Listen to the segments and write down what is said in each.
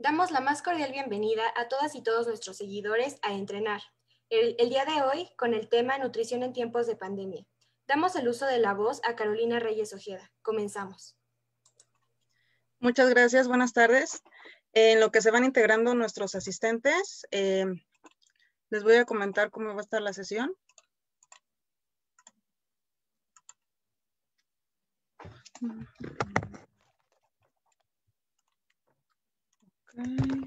Damos la más cordial bienvenida a todas y todos nuestros seguidores a Entrenar, el día de hoy con el tema Nutrición en tiempos de pandemia. Damos el uso de la voz a Carolina Reyes Ojeda. Comenzamos. Muchas gracias, buenas tardes. En lo que se van integrando nuestros asistentes, les voy a comentar cómo va a estar la sesión. Okay.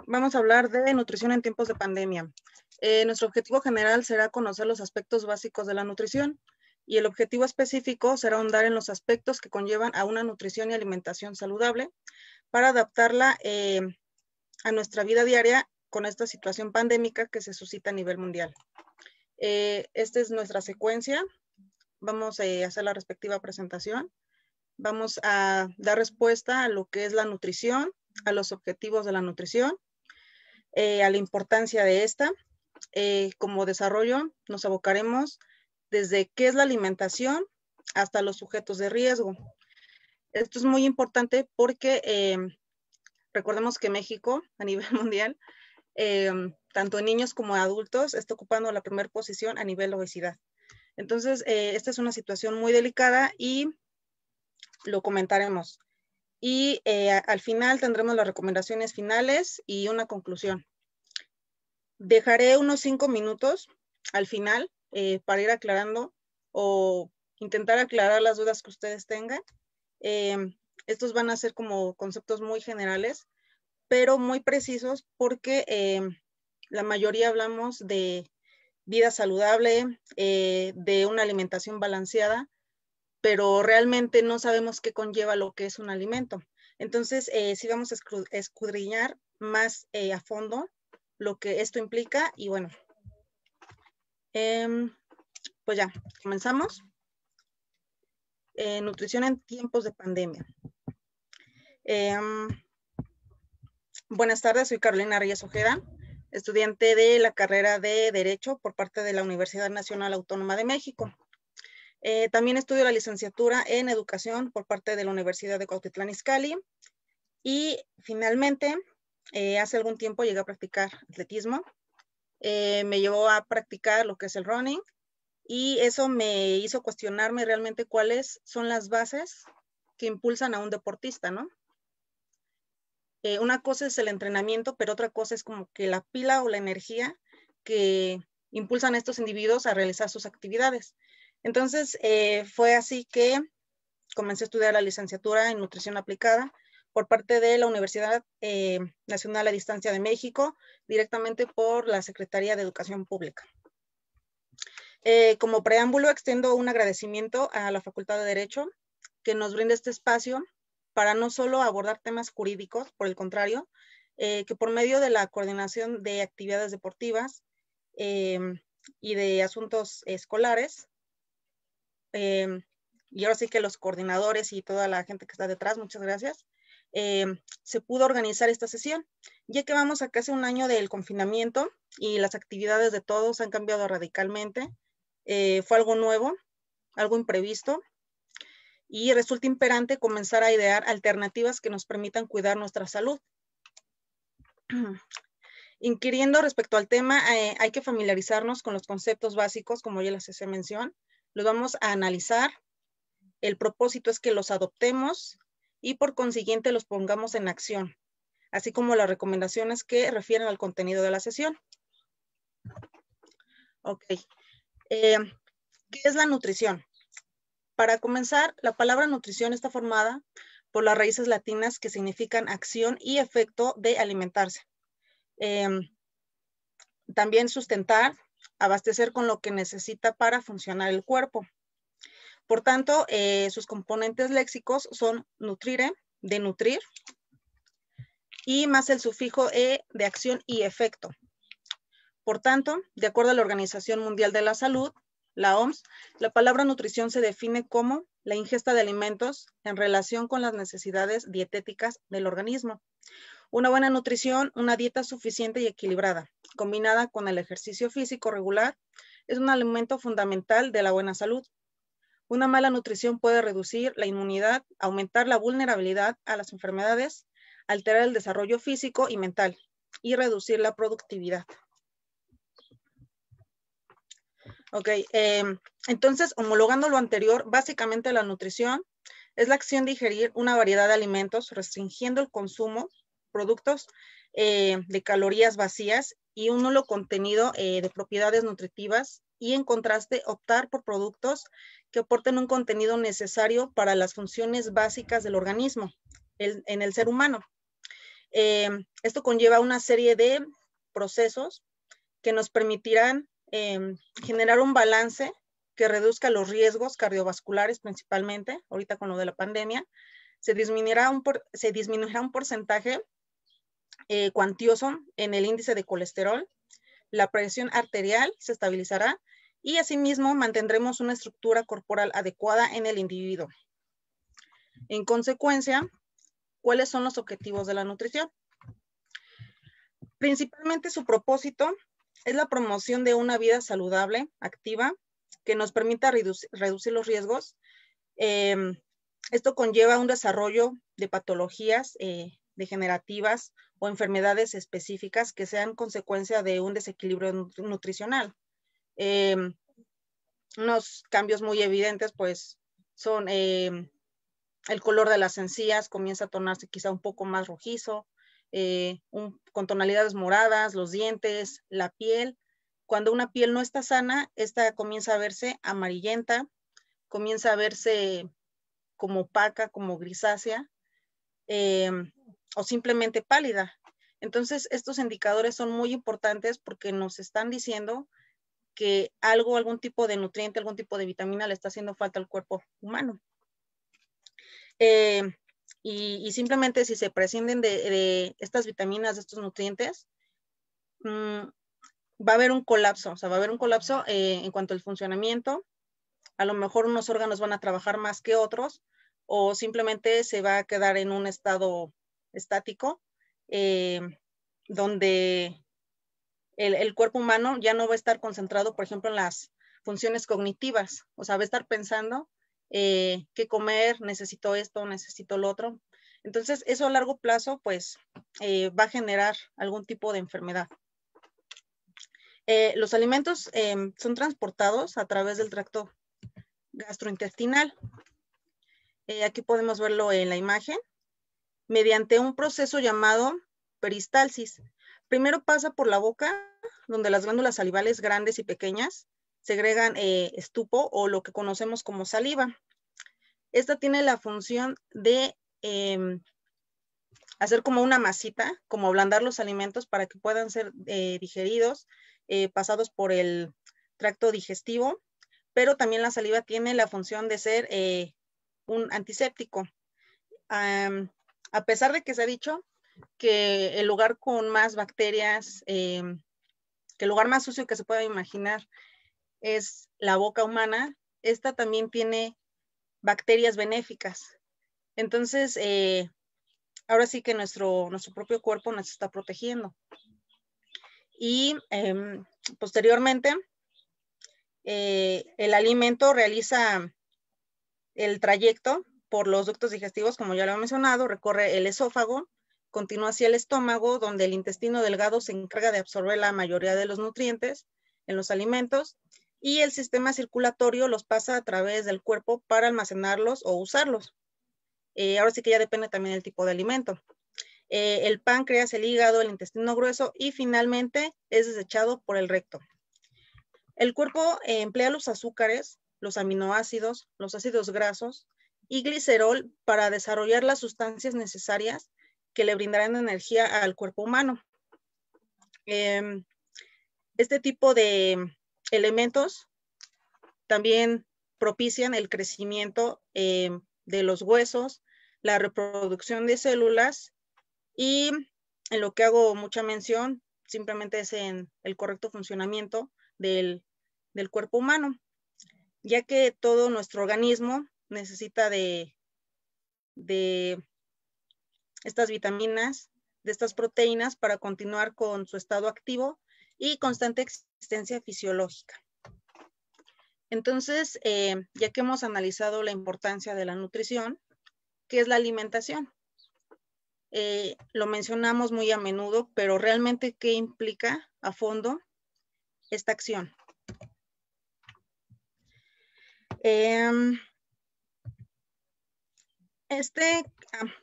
Vamos a hablar de nutrición en tiempos de pandemia. Nuestro objetivo general será conocer los aspectos básicos de la nutrición y el objetivo específico será ahondar en los aspectos que conllevan a una nutrición y alimentación saludable para adaptarla a nuestra vida diaria con esta situación pandémica que se suscita a nivel mundial. Esta es nuestra secuencia. Vamos a hacer la respectiva presentación. Vamos a dar respuesta a lo que es la nutrición, a los objetivos de la nutrición, a la importancia de esta. Como desarrollo nos abocaremos desde qué es la alimentación hasta los sujetos de riesgo. Esto es muy importante porque recordemos que México a nivel mundial, tanto en niños como en adultos, está ocupando la primera posición a nivel de obesidad. Entonces, esta es una situación muy delicada y lo comentaremos. Y al final tendremos las recomendaciones finales y una conclusión. Dejaré unos 5 minutos al final para ir aclarando o intentar aclarar las dudas que ustedes tengan. Estos van a ser como conceptos muy generales, pero muy precisos porque la mayoría hablamos de vida saludable, de una alimentación balanceada, pero realmente no sabemos qué conlleva lo que es un alimento. Entonces, sí vamos a escudriñar más a fondo lo que esto implica y bueno, pues ya, comenzamos. Nutrición en tiempos de pandemia. Buenas tardes, soy Carolina Reyes Ojeda, estudiante de la carrera de Derecho por parte de la Universidad Nacional Autónoma de México. También estudio la licenciatura en Educación por parte de la Universidad de Cuautitlán Izcalli y finalmente, hace algún tiempo llegué a practicar atletismo. Me llevó a practicar lo que es el running y eso me hizo cuestionarme realmente cuáles son las bases que impulsan a un deportista, ¿no? Una cosa es el entrenamiento, pero otra cosa es como que la pila o la energía que impulsan a estos individuos a realizar sus actividades. Entonces, fue así que comencé a estudiar la licenciatura en Nutrición Aplicada por parte de la Universidad Nacional a Distancia de México, directamente por la Secretaría de Educación Pública. Como preámbulo, extiendo un agradecimiento a la Facultad de Derecho que nos brinda este espacio para no solo abordar temas jurídicos, por el contrario, que por medio de la coordinación de actividades deportivas y de asuntos escolares, y ahora sí que los coordinadores y toda la gente que está detrás, muchas gracias, se pudo organizar esta sesión, ya que vamos a casi un año del confinamiento y las actividades de todos han cambiado radicalmente. Fue algo nuevo, algo imprevisto, y resulta imperante comenzar a idear alternativas que nos permitan cuidar nuestra salud. Inquiriendo respecto al tema, hay que familiarizarnos con los conceptos básicos, como ya les hice mención. Los vamos a analizar. El propósito es que los adoptemos y por consiguiente los pongamos en acción, así como las recomendaciones que refieren al contenido de la sesión. Ok. ¿Qué es la nutrición? Para comenzar, la palabra nutrición está formada por las raíces latinas que significan acción y efecto de alimentarse. También sustentar, abastecer con lo que necesita para funcionar el cuerpo. Por tanto, sus componentes léxicos son nutrire, de nutrir, y más el sufijo e de acción y efecto. Por tanto, de acuerdo a la Organización Mundial de la Salud, la OMS, la palabra nutrición se define como la ingesta de alimentos en relación con las necesidades dietéticas del organismo. Una buena nutrición, una dieta suficiente y equilibrada, combinada con el ejercicio físico regular, es un elemento fundamental de la buena salud. Una mala nutrición puede reducir la inmunidad, aumentar la vulnerabilidad a las enfermedades, alterar el desarrollo físico y mental y reducir la productividad. Ok, entonces, homologando lo anterior, básicamente la nutrición es la acción de ingerir una variedad de alimentos, restringiendo el consumo, productos de calorías vacías y un nulo contenido de propiedades nutritivas, y en contraste, optar por productos que aporten un contenido necesario para las funciones básicas del organismo en el ser humano. Esto conlleva una serie de procesos que nos permitirán generar un balance que reduzca los riesgos cardiovasculares principalmente. Ahorita con lo de la pandemia, se disminuirá un porcentaje cuantioso en el índice de colesterol, la presión arterial se estabilizará y asimismo mantendremos una estructura corporal adecuada en el individuo. En consecuencia, ¿cuáles son los objetivos de la nutrición? Principalmente su propósito es la promoción de una vida saludable, activa, que nos permita reducir los riesgos. Esto conlleva un desarrollo de patologías degenerativas o enfermedades específicas que sean consecuencia de un desequilibrio nutricional. Unos cambios muy evidentes, pues, son el color de las encías comienza a tornarse quizá un poco más rojizo, con tonalidades moradas, los dientes, la piel. Cuando una piel no está sana, esta comienza a verse amarillenta, comienza a verse como opaca, como grisácea, o simplemente pálida. Entonces, estos indicadores son muy importantes porque nos están diciendo que algún tipo de nutriente, algún tipo de vitamina le está haciendo falta al cuerpo humano. Y simplemente si se prescinden de estas vitaminas, de estos nutrientes, va a haber un colapso, o sea, va a haber un colapso en cuanto al funcionamiento. A lo mejor unos órganos van a trabajar más que otros, o simplemente se va a quedar en un estado estático, donde el cuerpo humano ya no va a estar concentrado, por ejemplo, en las funciones cognitivas, o sea, va a estar pensando qué comer, necesito esto, necesito lo otro. Entonces, eso a largo plazo, pues, va a generar algún tipo de enfermedad. Los alimentos son transportados a través del tracto gastrointestinal. Aquí podemos verlo en la imagen, mediante un proceso llamado peristalsis. Primero pasa por la boca, donde las glándulas salivales grandes y pequeñas segregan estupo o lo que conocemos como saliva. Esta tiene la función de hacer como una masita, como ablandar los alimentos para que puedan ser digeridos, pasados por el tracto digestivo, pero también la saliva tiene la función de ser un antiséptico. A pesar de que se ha dicho que el lugar con más bacterias, que el lugar más sucio que se pueda imaginar es la boca humana, esta también tiene bacterias benéficas. Entonces, ahora sí que nuestro propio cuerpo nos está protegiendo. Y posteriormente, el alimento realiza el trayecto por los ductos digestivos, como ya lo he mencionado, recorre el esófago, continúa hacia el estómago, donde el intestino delgado se encarga de absorber la mayoría de los nutrientes en los alimentos, y el sistema circulatorio los pasa a través del cuerpo para almacenarlos o usarlos. Ahora sí que ya depende también del tipo de alimento. El páncreas, el hígado, el intestino grueso y finalmente es desechado por el recto. El cuerpo emplea los azúcares, los aminoácidos, los ácidos grasos y glicerol para desarrollar las sustancias necesarias que le brindarán energía al cuerpo humano. Este tipo de elementos también propician el crecimiento de los huesos, la reproducción de células, y en lo que hago mucha mención simplemente es en el correcto funcionamiento del cuerpo humano, ya que todo nuestro organismo necesita de estas vitaminas, de estas proteínas para continuar con su estado activo y constante existencia fisiológica. Entonces, ya que hemos analizado la importancia de la nutrición, ¿qué es la alimentación? Lo mencionamos muy a menudo, pero realmente, ¿qué implica a fondo esta acción?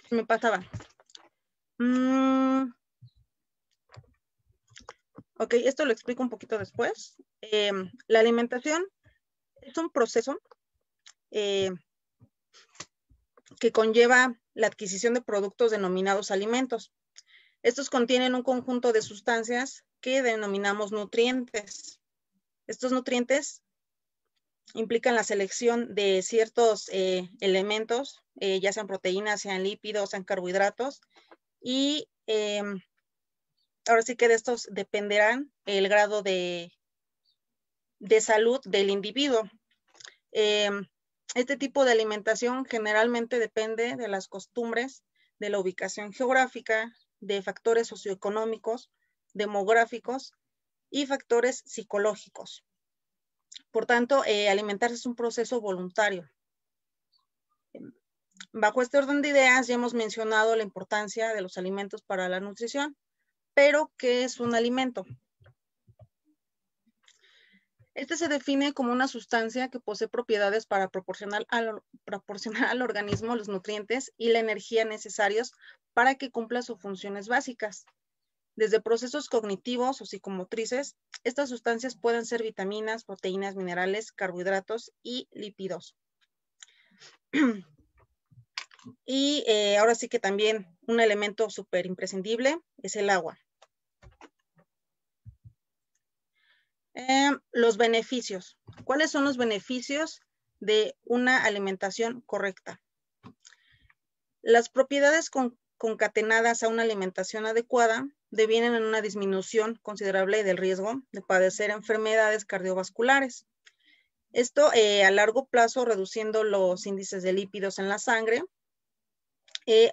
Me pasaba. Ok, esto lo explico un poquito después. La alimentación es un proceso que conlleva la adquisición de productos denominados alimentos. Estos contienen un conjunto de sustancias que denominamos nutrientes. Estos nutrientes implican la selección de ciertos elementos, ya sean proteínas, sean lípidos, sean carbohidratos, y ahora sí que de estos dependerán el grado de salud del individuo. Este tipo de alimentación generalmente depende de las costumbres, de la ubicación geográfica, de factores socioeconómicos, demográficos y factores psicológicos. Por tanto, alimentarse es un proceso voluntario. Bajo este orden de ideas, ya hemos mencionado la importancia de los alimentos para la nutrición, pero ¿qué es un alimento? Este se define como una sustancia que posee propiedades para proporcionar al organismo los nutrientes y la energía necesarios para que cumpla sus funciones básicas. Desde procesos cognitivos o psicomotrices, estas sustancias pueden ser vitaminas, proteínas, minerales, carbohidratos y lípidos. Y ahora sí que también un elemento súper imprescindible es el agua. Los beneficios. ¿Cuáles son los beneficios de una alimentación correcta? Las propiedades concatenadas a una alimentación adecuada devienen en una disminución considerable del riesgo de padecer enfermedades cardiovasculares. Esto a largo plazo reduciendo los índices de lípidos en la sangre,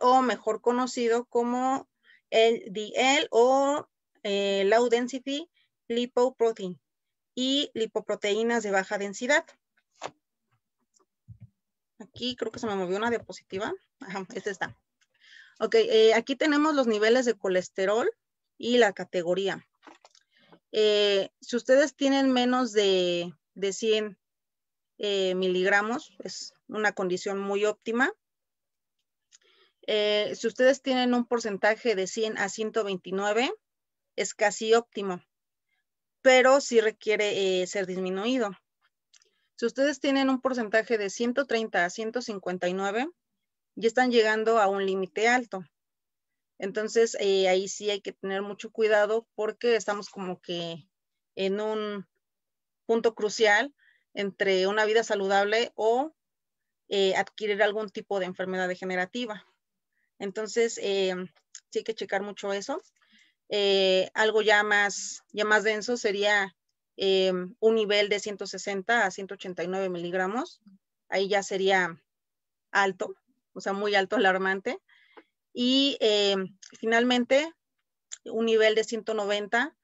o mejor conocido como LDL o Low Density Lipoprotein y lipoproteínas de baja densidad. Aquí creo que se me movió una diapositiva. Ajá, esta está. Ok, aquí tenemos los niveles de colesterol y la categoría. Si ustedes tienen menos de 100 miligramos, es una condición muy óptima. Si ustedes tienen un porcentaje de 100 a 129, es casi óptimo, pero sí requiere ser disminuido. Si ustedes tienen un porcentaje de 130 a 159, ya están llegando a un límite alto. Entonces, ahí sí hay que tener mucho cuidado porque estamos como que en un punto crucial entre una vida saludable o adquirir algún tipo de enfermedad degenerativa. Entonces, sí hay que checar mucho eso. Algo ya más denso sería un nivel de 160 a 189 miligramos. Ahí ya sería alto, o sea, muy alto, alarmante. Y finalmente, un nivel de 190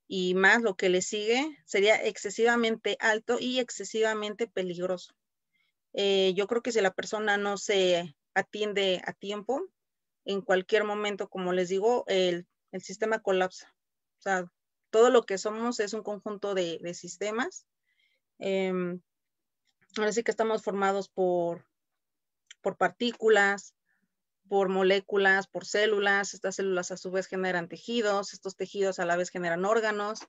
y más, lo que le sigue, sería excesivamente alto y excesivamente peligroso. Yo creo que si la persona no se atiende a tiempo, en cualquier momento, como les digo, el sistema colapsa. O sea, todo lo que somos es un conjunto de sistemas. Ahora sí que estamos formados por partículas, por moléculas, por células. Estas células a su vez generan tejidos, estos tejidos a la vez generan órganos,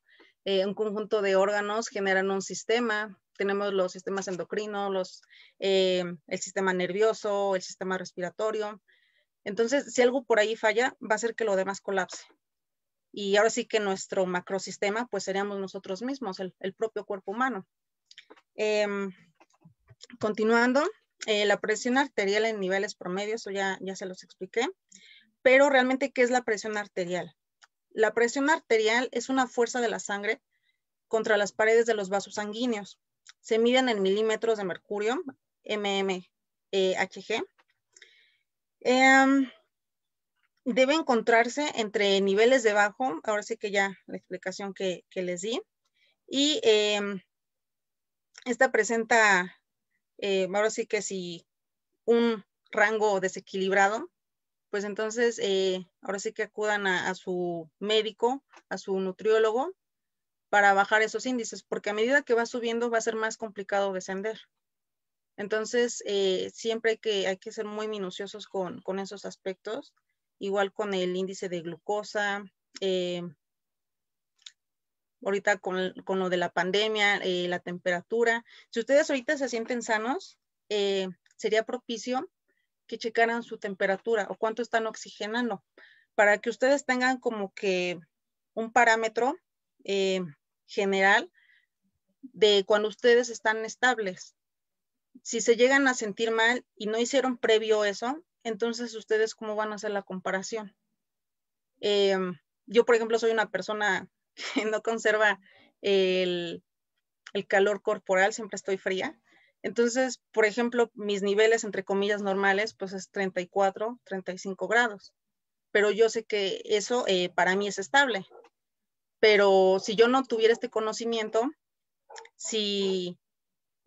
un conjunto de órganos generan un sistema. Tenemos los sistemas endocrinos, el sistema nervioso, el sistema respiratorio. Entonces, si algo por ahí falla, va a hacer que lo demás colapse. Y ahora sí que nuestro macrosistema, pues seríamos nosotros mismos, el propio cuerpo humano. Continuando, la presión arterial en niveles promedios, eso ya se los expliqué. Pero realmente, ¿qué es la presión arterial? La presión arterial es una fuerza de la sangre contra las paredes de los vasos sanguíneos. Se miden en milímetros de mercurio, mmHg. Debe encontrarse entre niveles de bajo, ahora sí que ya la explicación que les di, y Esta presenta, ahora sí que si un rango desequilibrado, pues entonces ahora sí que acudan a su médico, a su nutriólogo, para bajar esos índices, porque a medida que va subiendo va a ser más complicado descender. Entonces, siempre hay que ser muy minuciosos con esos aspectos, igual con el índice de glucosa, ahorita con lo de la pandemia, la temperatura. Si ustedes ahorita se sienten sanos, sería propicio que checaran su temperatura o cuánto están oxigenando, para que ustedes tengan como que un parámetro general de cuando ustedes están estables. Si se llegan a sentir mal y no hicieron previo eso, entonces ustedes cómo van a hacer la comparación. Yo, por ejemplo, soy una persona que no conserva el calor corporal, siempre estoy fría. Entonces, por ejemplo, mis niveles, entre comillas, normales, pues es 34, 35 grados. Pero yo sé que eso para mí es estable. Pero si yo no tuviera este conocimiento, si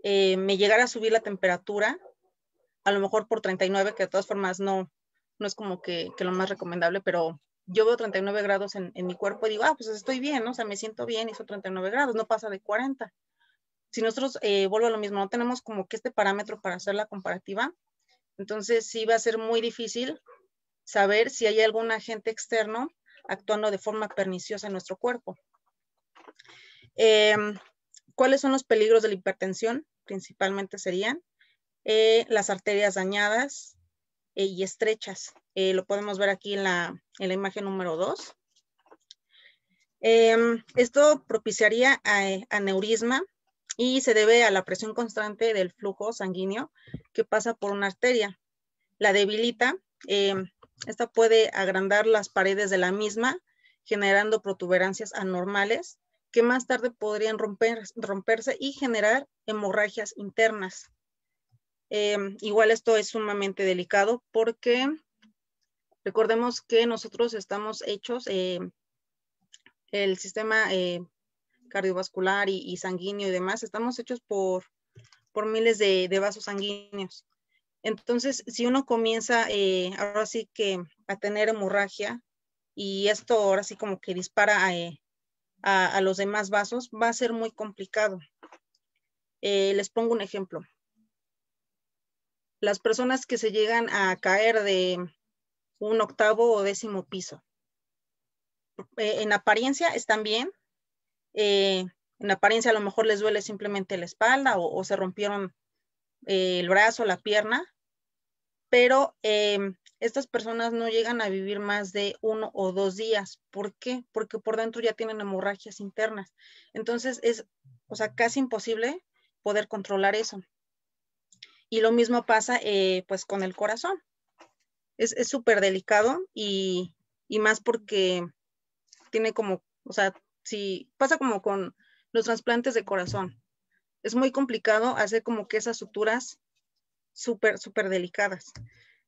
me llegara a subir la temperatura, a lo mejor por 39, que de todas formas no es como que lo más recomendable, pero yo veo 39 grados en mi cuerpo y digo, pues estoy bien, ¿no? O sea, me siento bien y son 39 grados, no pasa de 40. Si nosotros, vuelvo a lo mismo, no tenemos como que este parámetro para hacer la comparativa, entonces sí va a ser muy difícil saber si hay algún agente externo actuando de forma perniciosa en nuestro cuerpo. ¿Cuáles son los peligros de la hipertensión? Principalmente serían las arterias dañadas y estrechas. Lo podemos ver aquí en la imagen número 2. Esto propiciaría aneurisma y se debe a la presión constante del flujo sanguíneo que pasa por una arteria. La debilita, esta puede agrandar las paredes de la misma, generando protuberancias anormales que más tarde podrían romperse y generar hemorragias internas. Igual esto es sumamente delicado porque recordemos que nosotros estamos hechos, el sistema cardiovascular y sanguíneo y demás, estamos hechos por miles de vasos sanguíneos. Entonces, si uno comienza ahora sí que a tener hemorragia y esto ahora sí como que dispara a los demás vasos, va a ser muy complicado. Les pongo un ejemplo. Las personas que se llegan a caer de un 8º o 10º piso, en apariencia están bien, en apariencia a lo mejor les duele simplemente la espalda o se rompieron el brazo, la pierna, pero estas personas no llegan a vivir más de 1 o 2 días. ¿Por qué? Porque por dentro ya tienen hemorragias internas. Entonces es, o sea, casi imposible poder controlar eso. Y lo mismo pasa pues con el corazón. Es súper delicado y más porque tiene como, o sea, si pasa como con los trasplantes de corazón. Es muy complicado hacer como que esas suturas súper, súper delicadas.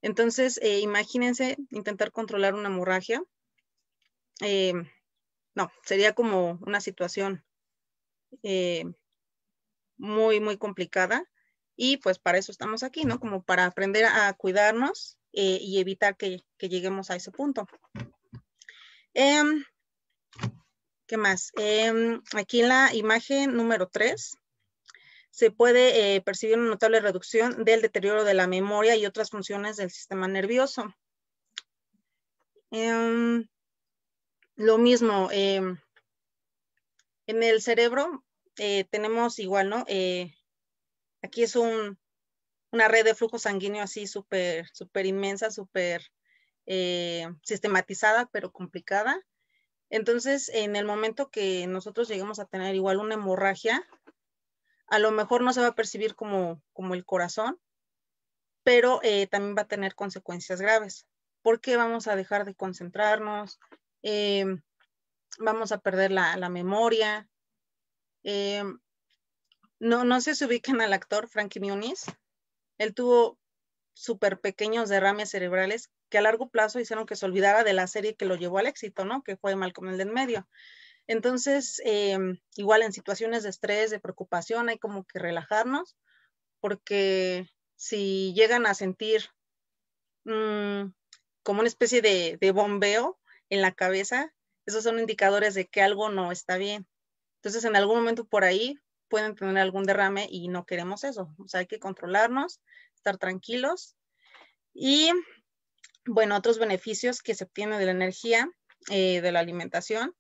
Entonces, imagínense intentar controlar una hemorragia. No, sería como una situación muy, muy complicada. Y pues para eso estamos aquí, ¿no? Como para aprender a cuidarnos y evitar que lleguemos a ese punto. ¿Qué más? Aquí en la imagen número 3 se puede percibir una notable reducción del deterioro de la memoria y otras funciones del sistema nervioso. Lo mismo, en el cerebro tenemos igual, ¿no? Aquí es una red de flujo sanguíneo así súper, súper inmensa, súper sistematizada, pero complicada. Entonces, en el momento que nosotros lleguemos a tener igual una hemorragia, a lo mejor no se va a percibir como el corazón, pero también va a tener consecuencias graves, porque vamos a dejar de concentrarnos, vamos a perder la memoria. No sé si ubican al actor Frankie Muniz. Él tuvo súper pequeños derrames cerebrales que a largo plazo hicieron que se olvidara de la serie que lo llevó al éxito, ¿no? Que fue Malcolm el del medio. Entonces, igual en situaciones de estrés, de preocupación, hay como que relajarnos, porque si llegan a sentir como una especie de bombeo en la cabeza, esos son indicadores de que algo no está bien. Entonces, en algún momento por ahí pueden tener algún derrame y no queremos eso. O sea, hay que controlarnos, estar tranquilos. Y, bueno, otros beneficios que se obtienen de la energía, de la alimentación,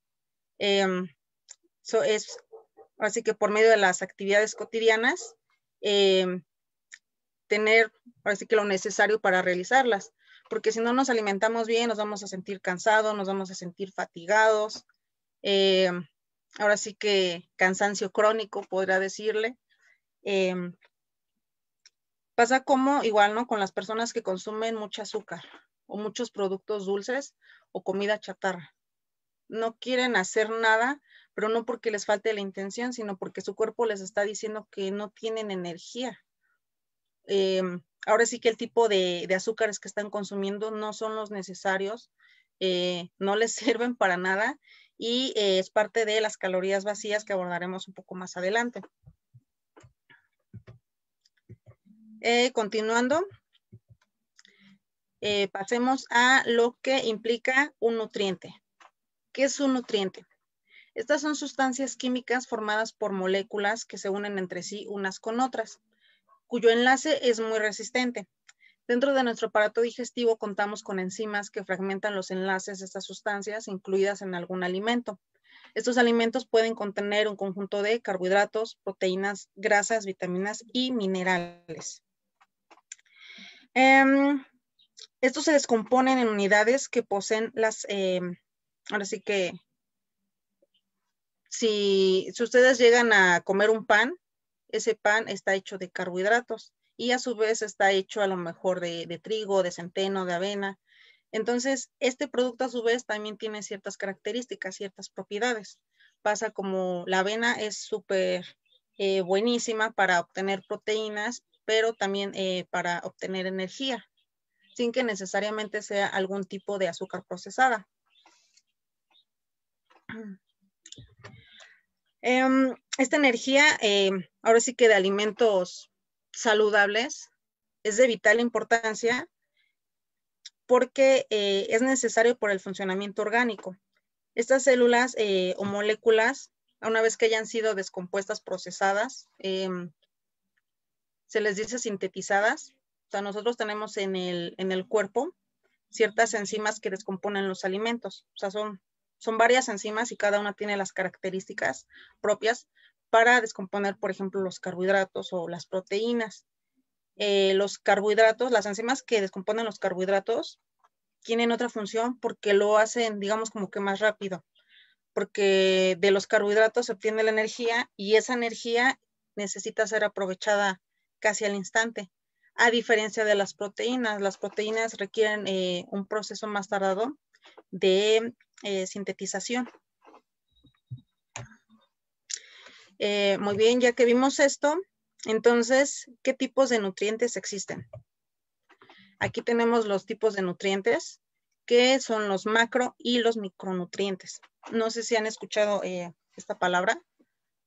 es así que por medio de las actividades cotidianas, tener así que lo necesario para realizarlas, porque si no nos alimentamos bien, nos vamos a sentir cansados, nos vamos a sentir fatigados, ahora sí que cansancio crónico, podría decirle. Pasa como igual, ¿no? Con las personas que consumen mucho azúcar o muchos productos dulces o comida chatarra. No quieren hacer nada, pero no porque les falte la intención, sino porque su cuerpo les está diciendo que no tienen energía. Ahora sí que el tipo de azúcares que están consumiendo no son los necesarios, no les sirven para nada y es parte de las calorías vacías que abordaremos un poco más adelante. Continuando, pasemos a lo que implica un nutriente. ¿Qué es un nutriente? Estas son sustancias químicas formadas por moléculas que se unen entre sí unas con otras, cuyo enlace es muy resistente. Dentro de nuestro aparato digestivo contamos con enzimas que fragmentan los enlaces de estas sustancias incluidas en algún alimento. Estos alimentos pueden contener un conjunto de carbohidratos, proteínas, grasas, vitaminas y minerales. Estos se descomponen en unidades que poseen las, ahora sí que, si ustedes llegan a comer un pan, ese pan está hecho de carbohidratos y a su vez está hecho a lo mejor de trigo, de centeno, de avena. Entonces, este producto a su vez también tiene ciertas características, ciertas propiedades. Pasa como la avena es súper buenísima para obtener proteínas, pero también para obtener energía, sin que necesariamente sea algún tipo de azúcar procesada. Esta energía, ahora sí que de alimentos saludables, es de vital importancia porque es necesario por el funcionamiento orgánico. Estas células o moléculas, una vez que hayan sido descompuestas, procesadas, se les dice sintetizadas. O sea, nosotros tenemos en el cuerpo ciertas enzimas que descomponen los alimentos. O sea, son varias enzimas y cada una tiene las características propias para descomponer, por ejemplo, los carbohidratos o las proteínas. Los carbohidratos, las enzimas que descomponen los carbohidratos, tienen otra función porque lo hacen, digamos, como que más rápido, porque de los carbohidratos se obtiene la energía y esa energía necesita ser aprovechada casi al instante, a diferencia de las proteínas requieren un proceso más tardado de sintetización. Muy bien, ya que vimos esto, entonces, ¿qué tipos de nutrientes existen? Aquí tenemos los tipos de nutrientes, que son los macro y los micronutrientes. No sé si han escuchado esta palabra,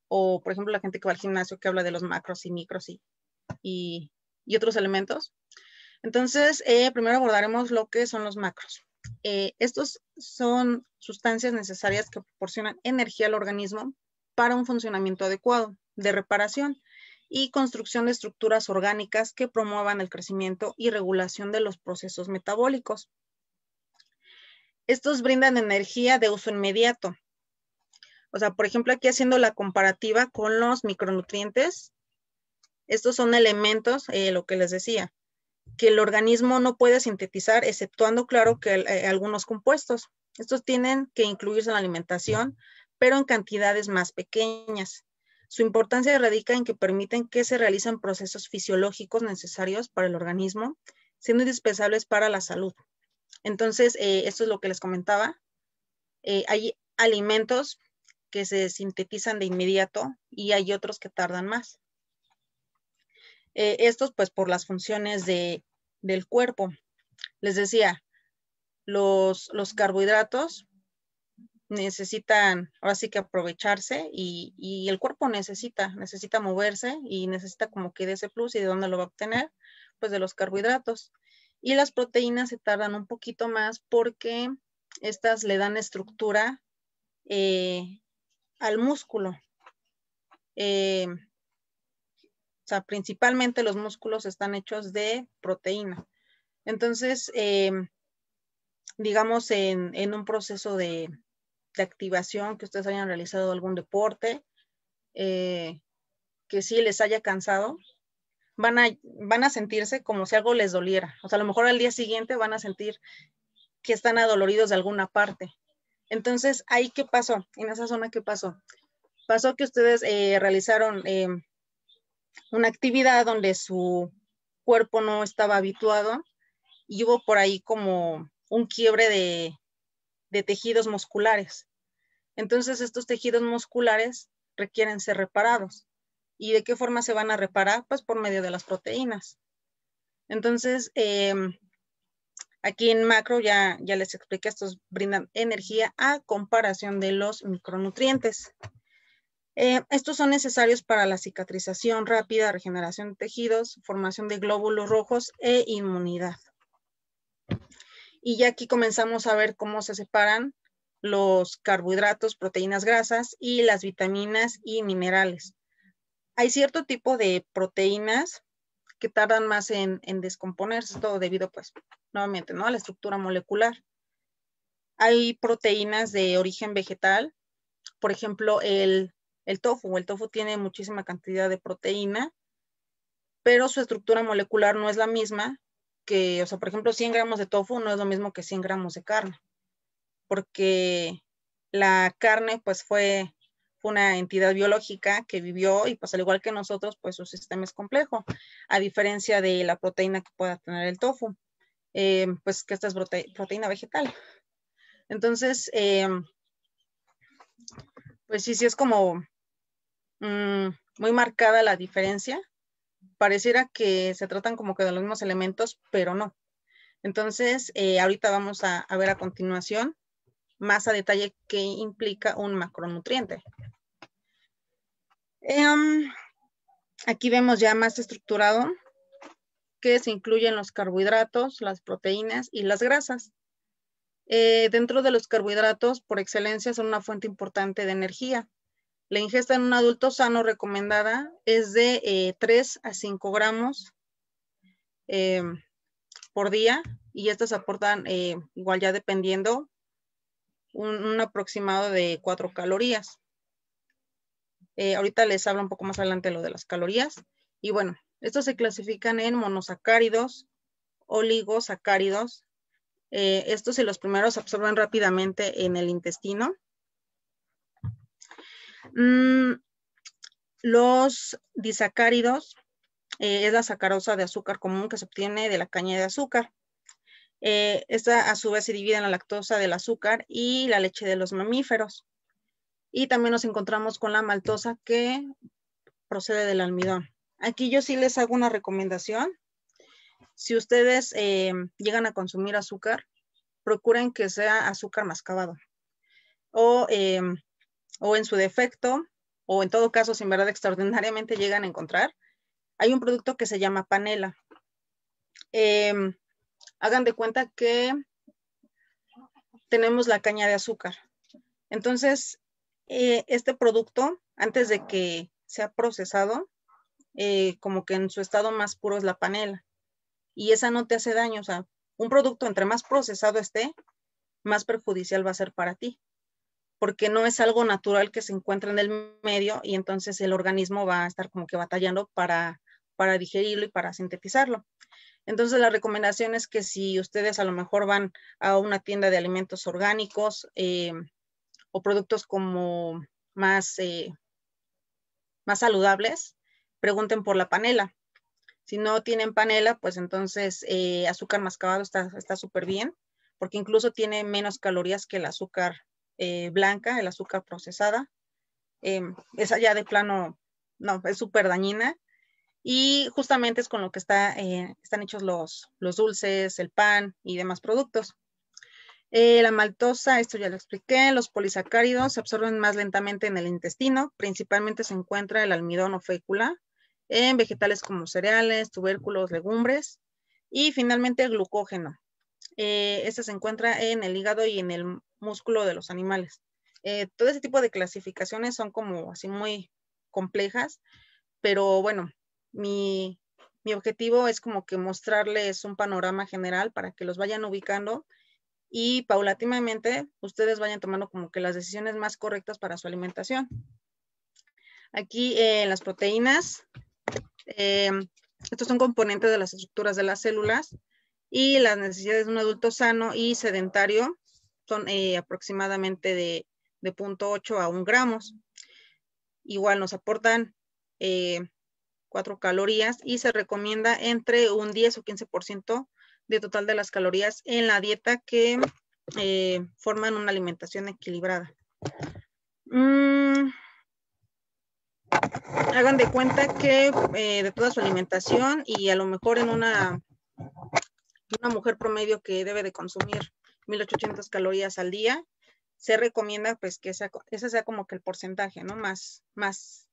o por ejemplo la gente que va al gimnasio que habla de los macros y micros y otros elementos. Entonces, primero abordaremos lo que son los macros. Estos son sustancias necesarias que proporcionan energía al organismo para un funcionamiento adecuado de reparación y construcción de estructuras orgánicas que promuevan el crecimiento y regulación de los procesos metabólicos. Estos brindan energía de uso inmediato. O sea, por ejemplo, aquí haciendo la comparativa con los micronutrientes, estos son elementos, lo que les decía, que el organismo no puede sintetizar, exceptuando, claro, que algunos compuestos. Estos tienen que incluirse en la alimentación, pero en cantidades más pequeñas. Su importancia radica en que permiten que se realicen procesos fisiológicos necesarios para el organismo, siendo indispensables para la salud. Entonces, esto es lo que les comentaba. Hay alimentos que se sintetizan de inmediato y hay otros que tardan más. Estos, pues, por las funciones del cuerpo. Les decía, los carbohidratos necesitan ahora sí que aprovecharse y el cuerpo necesita moverse y necesita como que de ese plus. ¿Y de dónde lo va a obtener? Pues de los carbohidratos. Y las proteínas se tardan un poquito más porque estas le dan estructura al músculo. O sea, principalmente los músculos están hechos de proteína. Entonces, digamos en un proceso de activación, que ustedes hayan realizado algún deporte, que sí les haya cansado, van a sentirse como si algo les doliera. O sea, a lo mejor al día siguiente van a sentir que están adoloridos de alguna parte. Entonces, ¿ahí qué pasó? En esa zona, ¿qué pasó? Pasó que ustedes realizaron una actividad donde su cuerpo no estaba habituado y hubo por ahí como un quiebre de tejidos musculares. Entonces, estos tejidos musculares requieren ser reparados. ¿Y de qué forma se van a reparar? Pues por medio de las proteínas. Entonces, aquí en macro ya les expliqué, estos brindan energía a comparación de los micronutrientes. Estos son necesarios para la cicatrización rápida, regeneración de tejidos, formación de glóbulos rojos e inmunidad. Y ya aquí comenzamos a ver cómo se separan los carbohidratos, proteínas, grasas y las vitaminas y minerales. Hay cierto tipo de proteínas que tardan más en descomponerse, todo debido, pues, nuevamente, ¿no?, a la estructura molecular. Hay proteínas de origen vegetal, por ejemplo, el tofu. El tofu tiene muchísima cantidad de proteína, pero su estructura molecular no es la misma que, o sea, por ejemplo, 100 gramos de tofu no es lo mismo que 100 gramos de carne, porque la carne, pues, fue una entidad biológica que vivió y, pues, al igual que nosotros, pues, su sistema es complejo, a diferencia de la proteína que pueda tener el tofu, pues, que esta es proteína vegetal. Entonces, pues sí es como muy marcada la diferencia. Pareciera que se tratan como que de los mismos elementos, pero no. Entonces, ahorita vamos a ver a continuación más a detalle qué implica un macronutriente. Aquí vemos ya más estructurado que se incluyen los carbohidratos, las proteínas y las grasas. Dentro de los carbohidratos, por excelencia, son una fuente importante de energía. La ingesta en un adulto sano recomendada es de 3 a 5 gramos por día, y estas aportan, igual ya dependiendo, un aproximado de 4 calorías. Ahorita les hablo un poco más adelante lo de las calorías. Y bueno, estos se clasifican en monosacáridos, oligosacáridos. Estos y los primeros se absorben rápidamente en el intestino. Los disacáridos es la sacarosa de azúcar común que se obtiene de la caña de azúcar. Esta a su vez se divide en la lactosa del azúcar y la leche de los mamíferos. Y también nos encontramos con la maltosa, que procede del almidón. Aquí yo sí les hago una recomendación. Si ustedes llegan a consumir azúcar, procuren que sea azúcar mascabado. O en su defecto, o en todo caso, si en verdad extraordinariamente llegan a encontrar, hay un producto que se llama panela. Hagan de cuenta que tenemos la caña de azúcar. Entonces, este producto, antes de que sea procesado, como que en su estado más puro es la panela. Y esa no te hace daño. O sea, un producto entre más procesado esté, más perjudicial va a ser para ti, porque no es algo natural que se encuentra en el medio, y entonces el organismo va a estar como que batallando para digerirlo y para sintetizarlo. Entonces, la recomendación es que si ustedes a lo mejor van a una tienda de alimentos orgánicos o productos como más saludables, pregunten por la panela. Si no tienen panela, pues entonces azúcar mascabado está súper bien, porque incluso tiene menos calorías que el azúcar blanca, el azúcar procesada. Esa ya de plano, no, es súper dañina. Y justamente es con lo que están hechos los dulces, el pan y demás productos. La maltosa, esto ya lo expliqué. Los polisacáridos se absorben más lentamente en el intestino. Principalmente se encuentra el almidón o fécula en vegetales como cereales, tubérculos, legumbres. Y finalmente el glucógeno. Este se encuentra en el hígado y en el músculo de los animales. Todo ese tipo de clasificaciones son como así muy complejas, pero bueno, mi objetivo es como que mostrarles un panorama general para que los vayan ubicando y paulatinamente ustedes vayan tomando como que las decisiones más correctas para su alimentación. Aquí las proteínas, estos son componentes de las estructuras de las células y las necesidades de un adulto sano y sedentario son aproximadamente de 0.8 a 1 gramos. Igual nos aportan 4 calorías y se recomienda entre un 10 o 15% de total de las calorías en la dieta que forman una alimentación equilibrada. Hagan de cuenta que de toda su alimentación y a lo mejor en una mujer promedio que debe de consumir 1800 calorías al día, se recomienda pues que ese sea como que el porcentaje, ¿no? Más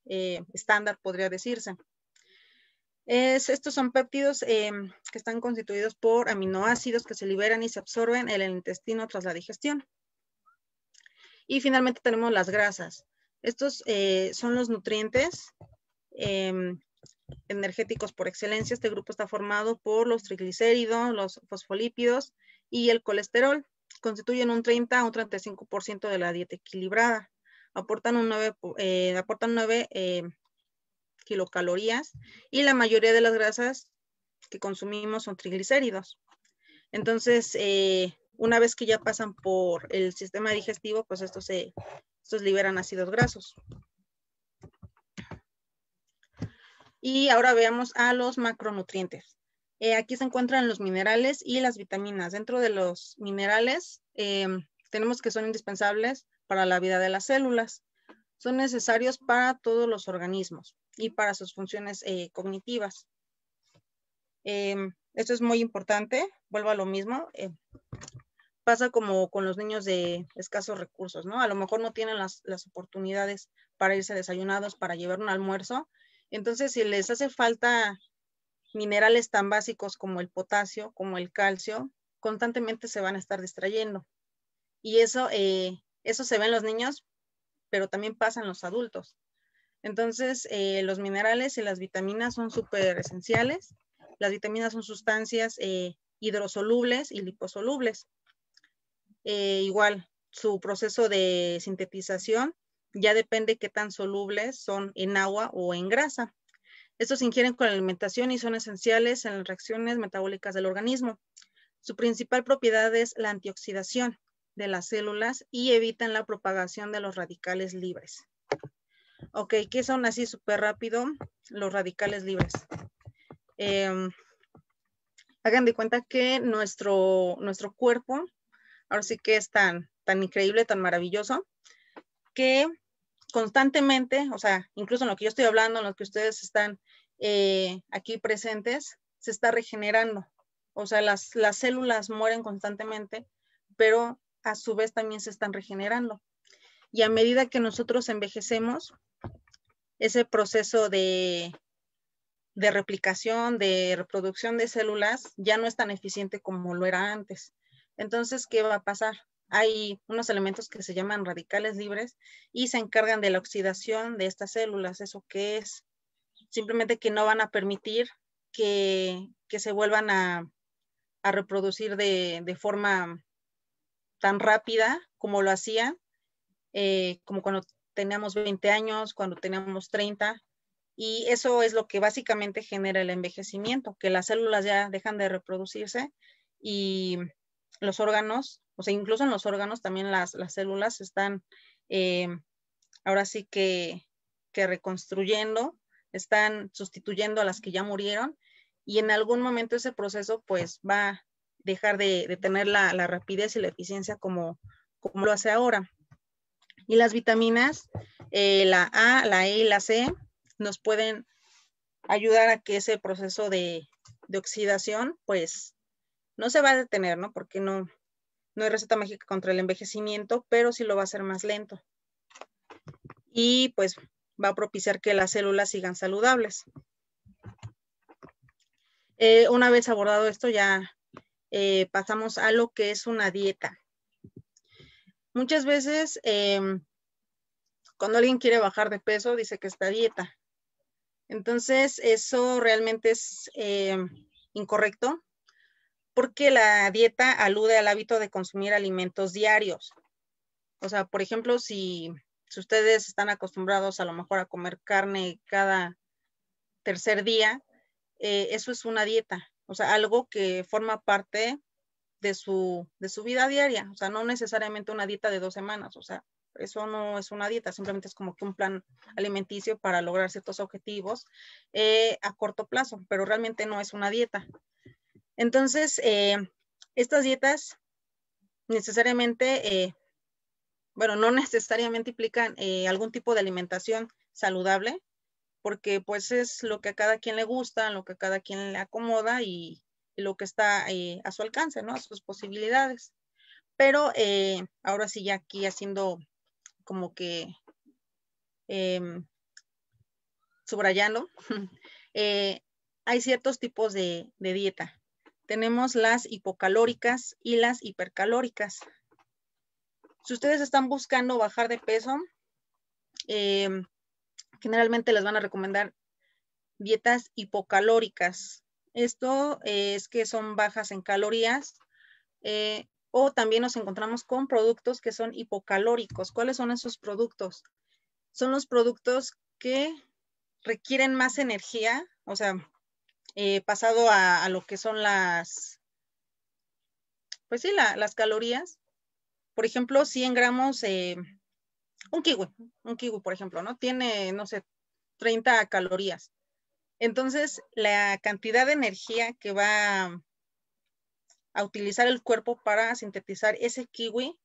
estándar podría decirse. Estos son péptidos que están constituidos por aminoácidos que se liberan y se absorben en el intestino tras la digestión. Y finalmente tenemos las grasas. Estos son los nutrientes energéticos por excelencia. Este grupo está formado por los triglicéridos, los fosfolípidos y el colesterol. Constituyen un 30 a un 35% de la dieta equilibrada. Aportan 9 kilocalorías y la mayoría de las grasas que consumimos son triglicéridos. Entonces, una vez que ya pasan por el sistema digestivo, pues estos liberan ácidos grasos. Y ahora veamos a los macronutrientes. Aquí se encuentran los minerales y las vitaminas. Dentro de los minerales, tenemos que son indispensables para la vida de las células. Son necesarios para todos los organismos y para sus funciones cognitivas. Esto es muy importante, vuelvo a lo mismo. Pasa como con los niños de escasos recursos, ¿no? A lo mejor no tienen las oportunidades para irse desayunados, para llevar un almuerzo. Entonces, si les hace falta minerales tan básicos como el potasio, como el calcio, constantemente se van a estar distrayendo. Y eso se ve en los niños, pero también pasa en los adultos. Entonces, los minerales y las vitaminas son súper esenciales. Las vitaminas son sustancias hidrosolubles y liposolubles. Igual, su proceso de sintetización ya depende qué tan solubles son en agua o en grasa. Estos se ingieren con la alimentación y son esenciales en las reacciones metabólicas del organismo. Su principal propiedad es la antioxidación de las células y evitan la propagación de los radicales libres. Ok, ¿qué son así súper rápido los radicales libres? Hagan de cuenta que nuestro cuerpo, ahora sí que es tan increíble, tan maravilloso, que constantemente, o sea, incluso en lo que yo estoy hablando, en lo que ustedes están aquí presentes, se está regenerando. O sea, las células mueren constantemente, pero a su vez también se están regenerando. Y a medida que nosotros envejecemos, ese proceso de replicación, de reproducción de células, ya no es tan eficiente como lo era antes. Entonces, ¿qué va a pasar? Hay unos elementos que se llaman radicales libres y se encargan de la oxidación de estas células. ¿Eso qué es? Simplemente que no van a permitir que se vuelvan a reproducir de forma tan rápida como lo hacían, como cuando teníamos 20 años, cuando teníamos 30, y eso es lo que básicamente genera el envejecimiento, que las células ya dejan de reproducirse y los órganos, o sea, incluso en los órganos también las células están ahora sí que reconstruyendo, están sustituyendo a las que ya murieron y en algún momento ese proceso pues va a dejar de tener la rapidez y la eficiencia como lo hace ahora. Y las vitaminas, la A, la E y la C, nos pueden ayudar a que ese proceso de oxidación, pues, no se va a detener, ¿no? Porque no No hay receta mágica contra el envejecimiento, pero sí lo va a hacer más lento. Y pues va a propiciar que las células sigan saludables. Una vez abordado esto, ya pasamos a lo que es una dieta. Muchas veces, cuando alguien quiere bajar de peso, dice que está a dieta. Entonces, eso realmente es incorrecto, porque la dieta alude al hábito de consumir alimentos diarios. O sea, por ejemplo, si ustedes están acostumbrados a lo mejor a comer carne cada tercer día, eso es una dieta. O sea, algo que forma parte de su vida diaria. O sea, no necesariamente una dieta de 2 semanas. O sea, eso no es una dieta, simplemente es como que un plan alimenticio para lograr ciertos objetivos a corto plazo, pero realmente no es una dieta. Entonces, estas dietas necesariamente, bueno, no necesariamente implican algún tipo de alimentación saludable, porque pues es lo que a cada quien le gusta, lo que a cada quien le acomoda y lo que está a su alcance, ¿no? A sus posibilidades. Pero ahora sí, ya aquí haciendo como que subrayando, hay ciertos tipos de dieta. Tenemos las hipocalóricas y las hipercalóricas. Si ustedes están buscando bajar de peso, generalmente les van a recomendar dietas hipocalóricas. Esto es que son bajas en calorías, o también nos encontramos con productos que son hipocalóricos. ¿Cuáles son esos productos? Son los productos que requieren más energía, o sea, pasado a lo que son pues sí, las calorías. Por ejemplo, 100 gramos, un kiwi, por ejemplo, ¿no? Tiene, no sé, 30 calorías. Entonces, la cantidad de energía que va a utilizar el cuerpo para sintetizar ese kiwi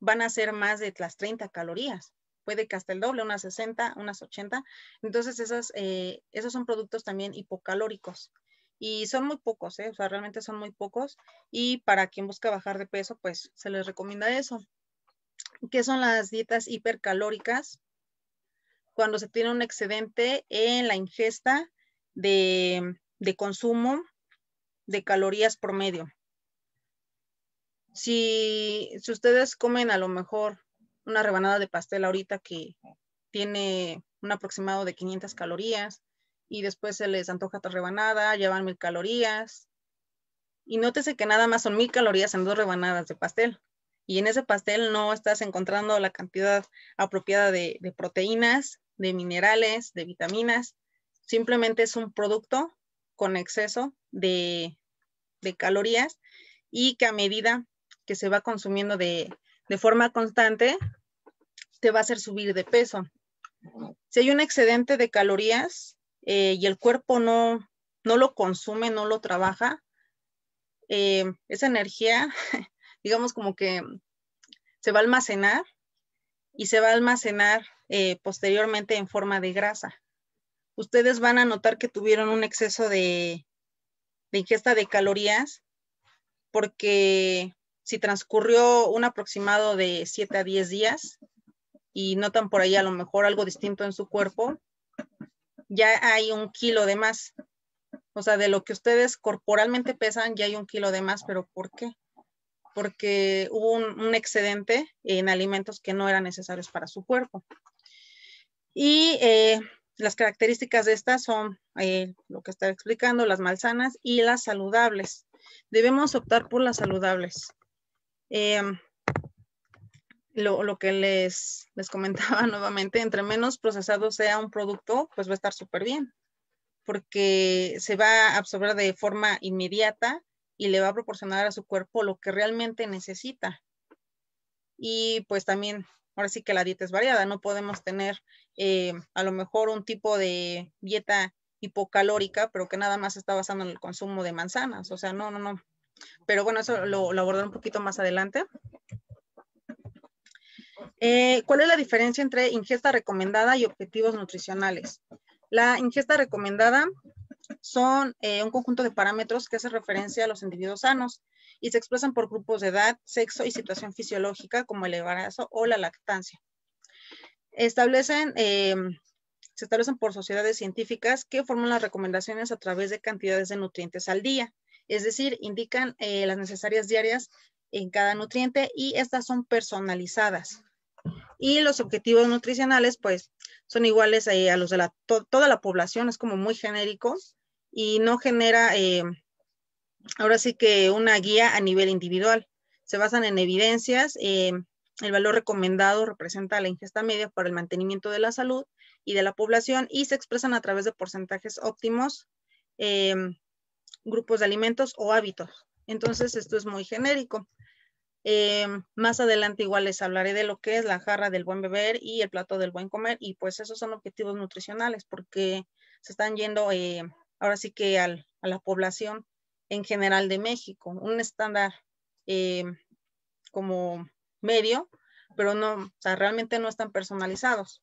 van a ser más de las 30 calorías. Puede que hasta el doble, unas 60, unas 80. Entonces, esos son productos también hipocalóricos. Y son muy pocos, o sea, realmente son muy pocos. Y para quien busca bajar de peso, pues se les recomienda eso. ¿Qué son las dietas hipercalóricas? Cuando se tiene un excedente en la ingesta de consumo de calorías promedio. Si ustedes comen a lo mejor una rebanada de pastel ahorita que tiene un aproximado de 500 calorías y después se les antoja otra rebanada, llevan 1000 calorías. Y nótese que nada más son 1000 calorías en 2 rebanadas de pastel. Y en ese pastel no estás encontrando la cantidad apropiada de proteínas, de minerales, de vitaminas. Simplemente es un producto con exceso de calorías y que a medida que se va consumiendo de forma constante, te va a hacer subir de peso. Si hay un excedente de calorías y el cuerpo no lo consume, no lo trabaja, esa energía, digamos como que se va a almacenar y se va a almacenar posteriormente en forma de grasa. Ustedes van a notar que tuvieron un exceso de ingesta de calorías porque si transcurrió un aproximado de 7 a 10 días y notan por ahí a lo mejor algo distinto en su cuerpo, ya hay 1 kilo de más. O sea, de lo que ustedes corporalmente pesan, ya hay 1 kilo de más, pero ¿por qué? Porque hubo un excedente en alimentos que no eran necesarios para su cuerpo. Y las características de estas son lo que estaba explicando, las malsanas y las saludables. Debemos optar por las saludables. Lo que les comentaba nuevamente, entre menos procesado sea un producto, pues va a estar súper bien, porque se va a absorber de forma inmediata y le va a proporcionar a su cuerpo lo que realmente necesita. Y pues también, ahora sí que la dieta es variada, no podemos tener a lo mejor un tipo de dieta hipocalórica, pero que nada más está basando en el consumo de manzanas, o sea, no. Pero bueno, eso lo abordaré un poquito más adelante. ¿Cuál es la diferencia entre ingesta recomendada y objetivos nutricionales? La ingesta recomendada son un conjunto de parámetros que hace referencia a los individuos sanos y se expresan por grupos de edad, sexo y situación fisiológica como el embarazo o la lactancia. Se establecen por sociedades científicas que forman las recomendaciones a través de cantidades de nutrientes al día, es decir, indican las necesarias diarias en cada nutriente y estas son personalizadas. Y los objetivos nutricionales, pues, son iguales a los de toda la población, es como muy genérico y no genera, ahora sí que una guía a nivel individual. Se basan en evidencias, el valor recomendado representa la ingesta media para el mantenimiento de la salud y de la población y se expresan a través de porcentajes óptimos, grupos de alimentos o hábitos. Entonces, esto es muy genérico. Más adelante igual les hablaré de lo que es la jarra del buen beber y el plato del buen comer y pues esos son objetivos nutricionales porque se están yendo ahora sí que a la población en general de México, un estándar como medio, pero no, o sea, realmente no están personalizados.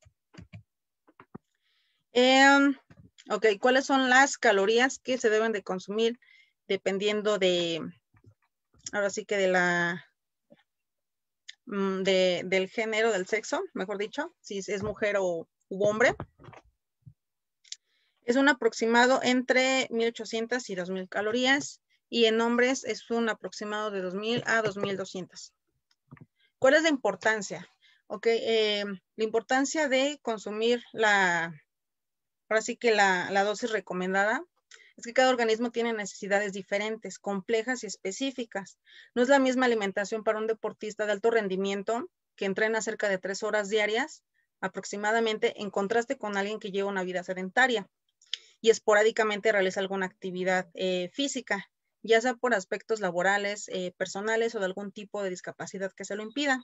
Ok, ¿cuáles son las calorías que se deben de consumir dependiendo de, ahora sí que de del género, del sexo, mejor dicho, si es mujer u hombre? Es un aproximado entre 1,800 y 2,000 calorías y en hombres es un aproximado de 2,000 a 2,200. ¿Cuál es la importancia? Ok, la importancia de consumir ahora sí que la dosis recomendada es que cada organismo tiene necesidades diferentes, complejas y específicas. No es la misma alimentación para un deportista de alto rendimiento que entrena cerca de 3 horas diarias aproximadamente, en contraste con alguien que lleva una vida sedentaria y esporádicamente realiza alguna actividad física, ya sea por aspectos laborales, personales o de algún tipo de discapacidad que se lo impida.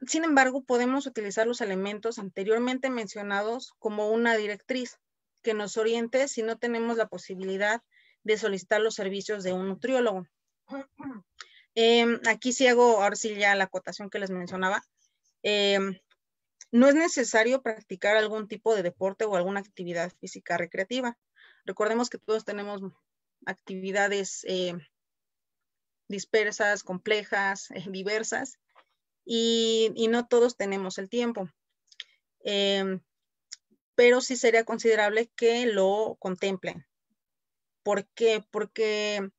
Sin embargo, podemos utilizar los elementos anteriormente mencionados como una directriz que nos oriente si no tenemos la posibilidad de solicitar los servicios de un nutriólogo. Aquí sí hago, ahora sí ya la acotación que les mencionaba. No es necesario practicar algún tipo de deporte o alguna actividad física recreativa. Recordemos que todos tenemos actividades dispersas, complejas, diversas, y no todos tenemos el tiempo. Pero sí sería considerable que lo contemplen. ¿Por qué? Porque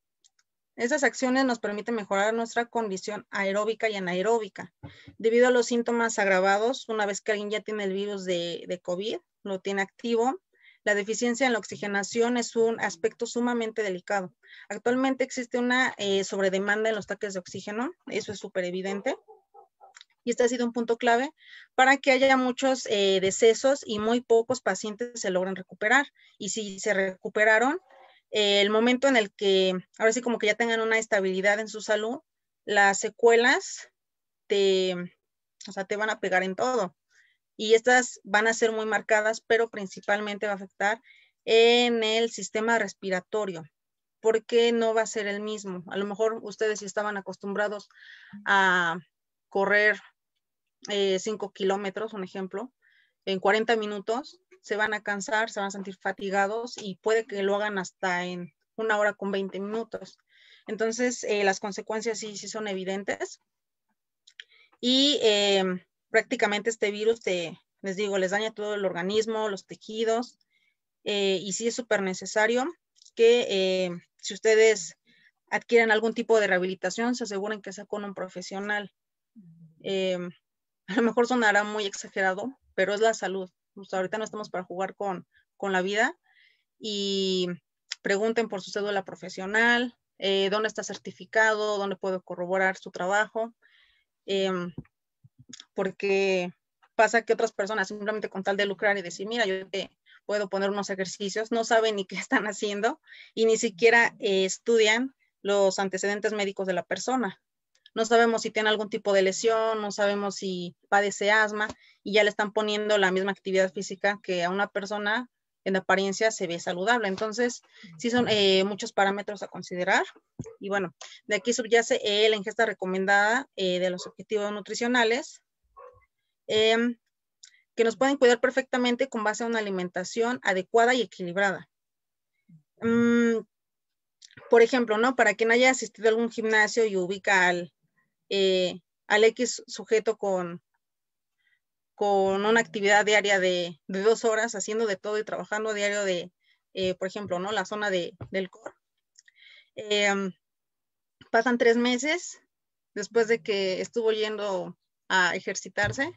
esas acciones nos permiten mejorar nuestra condición aeróbica y anaeróbica. Debido a los síntomas agravados, una vez que alguien ya tiene el virus de COVID, lo tiene activo, la deficiencia en la oxigenación es un aspecto sumamente delicado. Actualmente existe una sobredemanda en los tanques de oxígeno, eso es súper evidente. Y este ha sido un punto clave para que haya muchos decesos y muy pocos pacientes se logran recuperar. Y si se recuperaron, el momento en el que, ahora sí como que ya tengan una estabilidad en su salud, las secuelas te van a pegar en todo. Y estas van a ser muy marcadas, pero principalmente va a afectar en el sistema respiratorio, porque no va a ser el mismo. A lo mejor ustedes si estaban acostumbrados a correr 5 kilómetros, un ejemplo, en 40 minutos, se van a cansar, se van a sentir fatigados y puede que lo hagan hasta en 1 hora con 20 minutos. Entonces, las consecuencias sí son evidentes y prácticamente este virus, les digo, les daña todo el organismo, los tejidos y sí es súper necesario que si ustedes adquieren algún tipo de rehabilitación, se aseguren que sea con un profesional. A lo mejor sonará muy exagerado, pero es la salud. Pues ahorita no estamos para jugar con la vida y pregunten por su cédula profesional, dónde está certificado, dónde puedo corroborar su trabajo, porque pasa que otras personas simplemente con tal de lucrar y decir, mira, yo te puedo poner unos ejercicios, no saben ni qué están haciendo y ni siquiera estudian los antecedentes médicos de la persona. No sabemos si tiene algún tipo de lesión, no sabemos si padece asma y ya le están poniendo la misma actividad física que a una persona en apariencia se ve saludable. Entonces, sí son muchos parámetros a considerar. Y bueno, de aquí subyace la ingesta recomendada de los objetivos nutricionales, que nos pueden cuidar perfectamente con base a una alimentación adecuada y equilibrada. Por ejemplo, ¿no? Para quien haya asistido a algún gimnasio y ubica al X sujeto con una actividad diaria de 2 horas, haciendo de todo y trabajando a diario por ejemplo, ¿no? La zona del core. Pasan 3 meses después de que estuvo yendo a ejercitarse,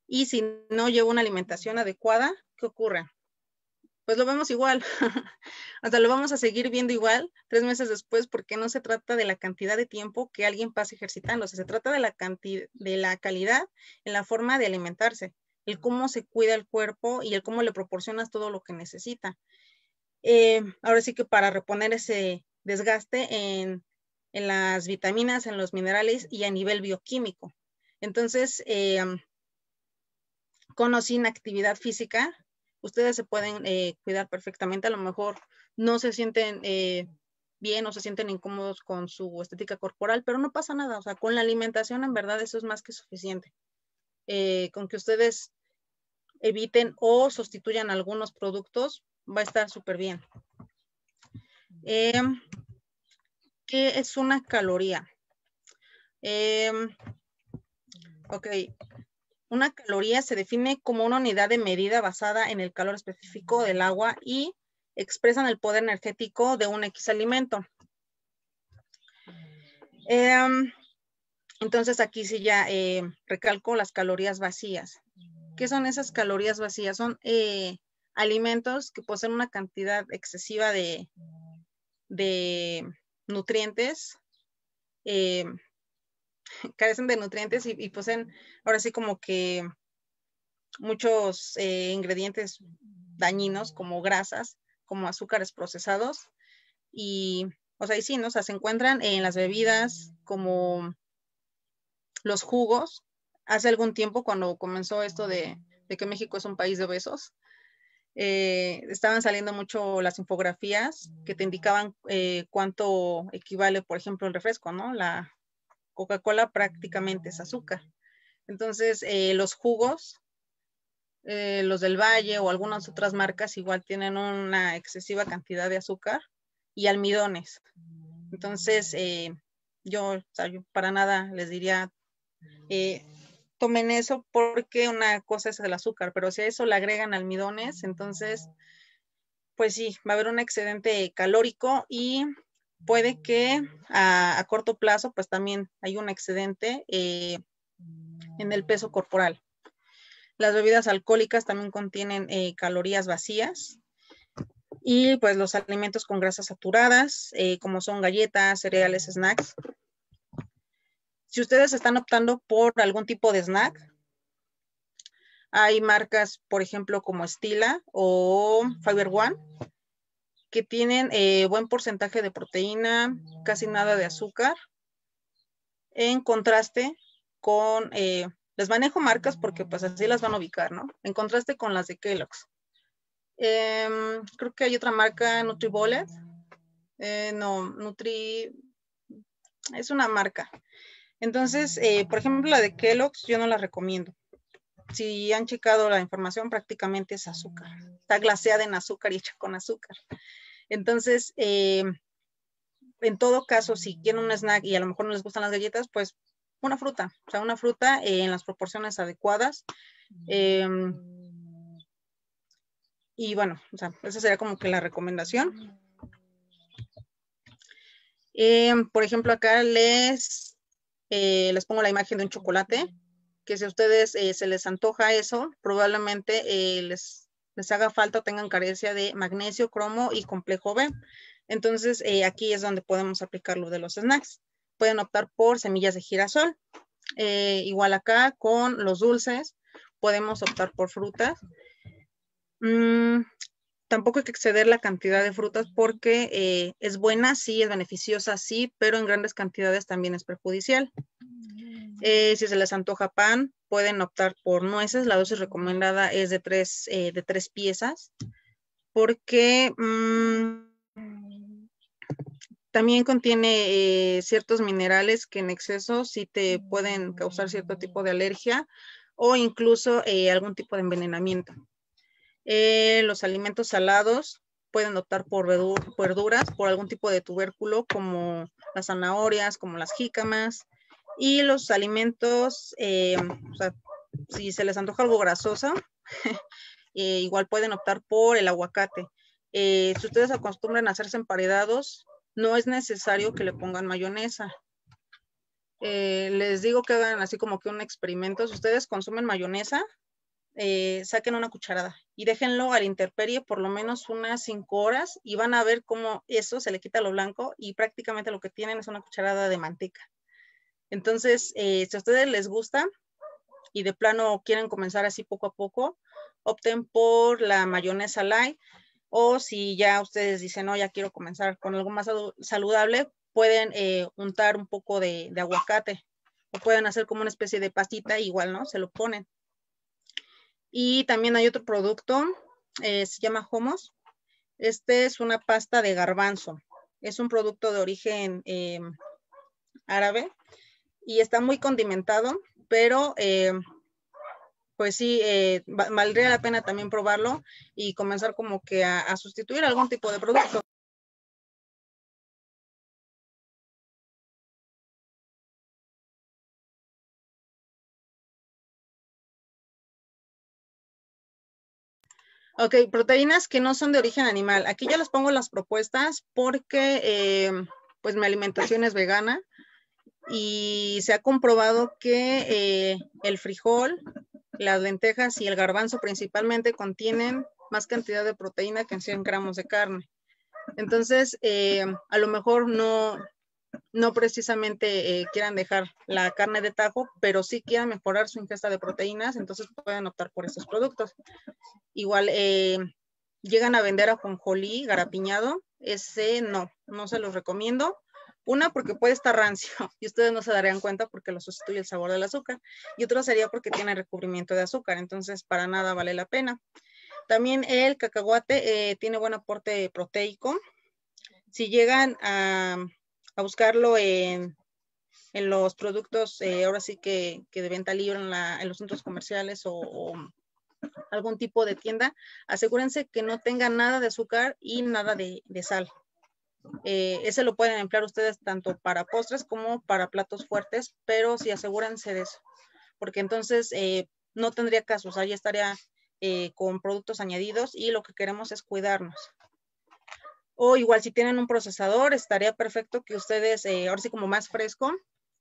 y si no lleva una alimentación adecuada, ¿qué ocurre? Pues lo vemos igual, o sea, lo vamos a seguir viendo igual 3 meses después, porque no se trata de la cantidad de tiempo que alguien pase ejercitándose, se trata de la calidad en la forma de alimentarse, el cómo se cuida el cuerpo y el cómo le proporcionas todo lo que necesita. Ahora sí que para reponer ese desgaste en las vitaminas, en los minerales y a nivel bioquímico. Entonces, con o sin actividad física, ustedes se pueden cuidar perfectamente. A lo mejor no se sienten bien o se sienten incómodos con su estética corporal, pero no pasa nada. O sea, con la alimentación, en verdad, eso es más que suficiente. Con que ustedes eviten o sustituyan algunos productos, va a estar súper bien. ¿Qué es una caloría? Ok. Una caloría se define como una unidad de medida basada en el calor específico del agua y expresan el poder energético de un X alimento. Entonces aquí sí ya recalco las calorías vacías. ¿Qué son esas calorías vacías? Son alimentos que poseen una cantidad excesiva de nutrientes, carecen de nutrientes y poseen ahora sí como que muchos ingredientes dañinos como grasas, como azúcares procesados y, o sea, y sí, ¿no? O sea, se encuentran en las bebidas como los jugos. Hace algún tiempo, cuando comenzó esto de que México es un país de obesos, estaban saliendo mucho las infografías que te indicaban cuánto equivale, por ejemplo, el refresco, ¿no? La Coca-Cola prácticamente es azúcar. Entonces, los jugos, los del Valle o algunas otras marcas igual tienen una excesiva cantidad de azúcar y almidones. Entonces, yo para nada les diría, tomen eso, porque una cosa es el azúcar, pero si a eso le agregan almidones, entonces, pues sí, va a haber un excedente calórico y puede que a corto plazo, pues también hay un excedente en el peso corporal. Las bebidas alcohólicas también contienen calorías vacías, y pues los alimentos con grasas saturadas, como son galletas, cereales, snacks. Si ustedes están optando por algún tipo de snack, hay marcas, por ejemplo, como Stila o Fiber One, que tienen buen porcentaje de proteína, casi nada de azúcar, en contraste con, les manejo marcas porque pues así las van a ubicar, ¿no? En contraste con las de Kellogg's. Creo que hay otra marca, NutriBullet. No, es una marca. Entonces, por ejemplo, la de Kellogg's yo no la recomiendo. Si han checado la información, prácticamente es azúcar. Está glaseada en azúcar y hecha con azúcar. Entonces, en todo caso, si quieren un snack y a lo mejor no les gustan las galletas, pues una fruta. O sea, una fruta en las proporciones adecuadas. Y bueno, o sea, esa sería como que la recomendación. Por ejemplo, acá les pongo la imagen de un chocolate, que si a ustedes se les antoja eso, probablemente les haga falta o tengan carencia de magnesio, cromo y complejo B. Entonces, aquí es donde podemos aplicar lo de los snacks. Pueden optar por semillas de girasol. Igual acá con los dulces, podemos optar por frutas. Tampoco hay que exceder la cantidad de frutas porque es buena, sí, es beneficiosa, sí, pero en grandes cantidades también es perjudicial. Si se les antoja pan, pueden optar por nueces. La dosis recomendada es de 3 piezas, porque también contiene ciertos minerales que en exceso sí te pueden causar cierto tipo de alergia o incluso algún tipo de envenenamiento. Los alimentos salados pueden optar por verduras, por algún tipo de tubérculo como las zanahorias, como las jícamas, y los alimentos, o sea, si se les antoja algo grasoso, igual pueden optar por el aguacate. Si ustedes acostumbran a hacerse emparedados, no es necesario que le pongan mayonesa. Les digo que hagan así como que un experimento. Si ustedes consumen mayonesa, saquen una cucharada y déjenlo a la intemperie por lo menos unas 5 horas y van a ver cómo eso se le quita lo blanco y prácticamente lo que tienen es una cucharada de manteca. Entonces, si a ustedes les gusta y de plano quieren comenzar así poco a poco, opten por la mayonesa light, o si ya ustedes dicen, no, ya quiero comenzar con algo más saludable, pueden untar un poco de aguacate, o pueden hacer como una especie de pastita, igual, ¿no? Se lo ponen. Y también hay otro producto, se llama hummus. Este es una pasta de garbanzo. Es un producto de origen árabe y está muy condimentado, pero pues sí, valdría la pena también probarlo y comenzar como que a sustituir algún tipo de producto. Ok, proteínas que no son de origen animal. Aquí yo les pongo las propuestas porque pues mi alimentación es vegana y se ha comprobado que el frijol, las lentejas y el garbanzo principalmente contienen más cantidad de proteína que en 100 gramos de carne. Entonces, a lo mejor no precisamente quieran dejar la carne de tajo, pero sí quieran mejorar su ingesta de proteínas, entonces pueden optar por estos productos. Igual llegan a vender ajonjolí garapiñado, ese no se los recomiendo. Una, porque puede estar rancio y ustedes no se darían cuenta porque lo sustituye el sabor del azúcar. Y otro sería porque tiene recubrimiento de azúcar, entonces para nada vale la pena. También el cacahuate tiene buen aporte proteico. Si llegan a buscarlo en los productos, ahora sí que de venta libre en los centros comerciales o algún tipo de tienda, asegúrense que no tenga nada de azúcar y nada de sal. Ese lo pueden emplear ustedes tanto para postres como para platos fuertes, pero sí asegúrense de eso, porque entonces no tendría caso, o sea, ya estaría con productos añadidos y lo que queremos es cuidarnos. O igual si tienen un procesador, estaría perfecto que ustedes, ahora sí como más fresco,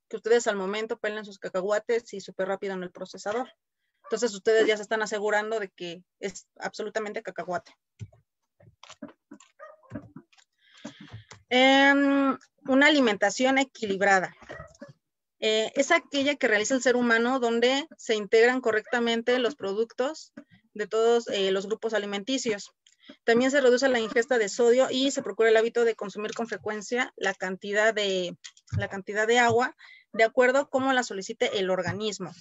que ustedes al momento pelen sus cacahuates y súper rápido en el procesador. Entonces ustedes ya se están asegurando de que es absolutamente cacahuate. Una alimentación equilibrada. Es aquella que realiza el ser humano donde se integran correctamente los productos de todos los grupos alimenticios. También se reduce la ingesta de sodio y se procura el hábito de consumir con frecuencia la cantidad de agua de acuerdo a cómo la solicite el organismo.